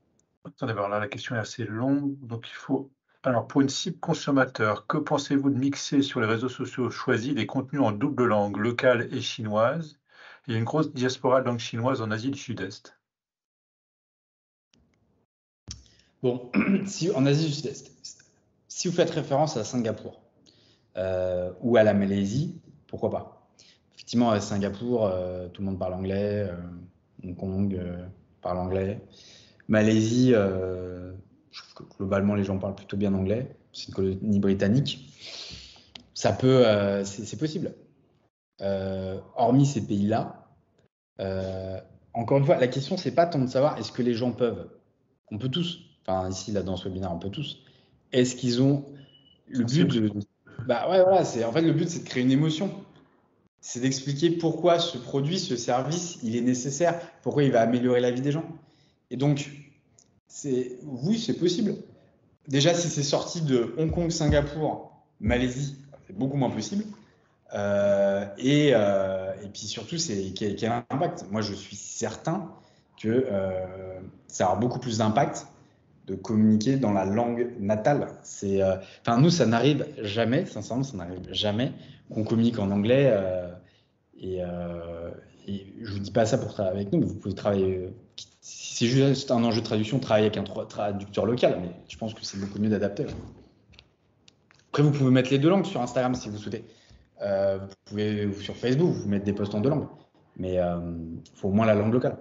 Speaker 1: attendez, alors là, la question est assez longue. Donc, il faut. Alors, pour une cible consommateur, que pensez-vous de mixer sur les réseaux sociaux choisis des contenus en double langue, locale et chinoise? Il y a une grosse diaspora de langue chinoise en Asie du Sud-Est.
Speaker 2: Bon, si, en Asie du Sud-Est, si vous faites référence à Singapour ou à la Malaisie, pourquoi pas? Effectivement, à Singapour, tout le monde parle anglais, Hong Kong parle anglais. Malaisie, je trouve que globalement les gens parlent plutôt bien anglais. C'est une colonie britannique. Ça peut, c'est possible. Hormis ces pays-là, euh, encore une fois, la question c'est pas tant de savoir est-ce que les gens peuvent. On peut tous. Enfin ici là dans ce webinaire, on peut tous. Est-ce qu'ils ont le but
Speaker 1: Sensible.
Speaker 2: de, bah ouais voilà, c'est en fait le but c'est de créer une émotion. C'est d'expliquer pourquoi ce produit, ce service, il est nécessaire, pourquoi il va améliorer la vie des gens. Et donc, oui, c'est possible. Déjà, si c'est sorti de Hong Kong, Singapour, Malaisie, c'est beaucoup moins possible. Et puis surtout, c'est quel impact. Moi, je suis certain que ça aura beaucoup plus d'impact de communiquer dans la langue natale. Enfin, nous, ça n'arrive jamais, sincèrement, ça n'arrive jamais qu'on communique en anglais. Et, euh, et je vous dis pas ça pour travailler avec nous, mais vous pouvez travailler. Si c'est juste un enjeu de traduction, travailler avec un traducteur local, mais je pense que c'est beaucoup mieux d'adapter. Après, vous pouvez mettre les deux langues sur Instagram si vous souhaitez. Vous pouvez, ou sur Facebook, vous mettre des posts en deux langues. Mais il faut au moins la langue locale.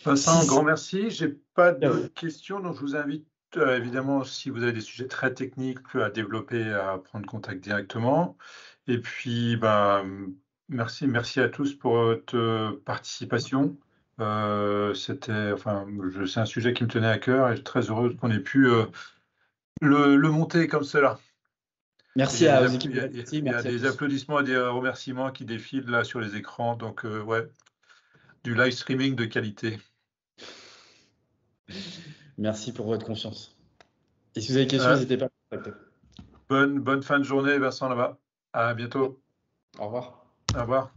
Speaker 1: Vincent,
Speaker 2: Si,
Speaker 1: grand merci. J'ai pas
Speaker 2: euh,
Speaker 1: d'autres questions, donc je vous invite évidemment, si vous avez des sujets très techniques à développer, à prendre contact directement. Et puis, ben, merci à tous pour votre participation. C'est un sujet qui me tenait à cœur et je suis très heureux qu'on ait pu le monter comme cela. Il y
Speaker 2: Merci
Speaker 1: a des,
Speaker 2: aux
Speaker 1: app-
Speaker 2: équipes de la team,
Speaker 1: il y a
Speaker 2: merci à
Speaker 1: des
Speaker 2: tous.
Speaker 1: applaudissements et des remerciements qui défilent là sur les écrans. Donc, ouais, du live streaming de qualité.
Speaker 2: Merci pour votre confiance. Et si vous avez des questions,
Speaker 1: Euh,
Speaker 2: n'hésitez pas à me contacter.
Speaker 1: bonne fin de journée, Vincent là-bas. À bientôt.
Speaker 2: Au revoir.
Speaker 1: Au revoir.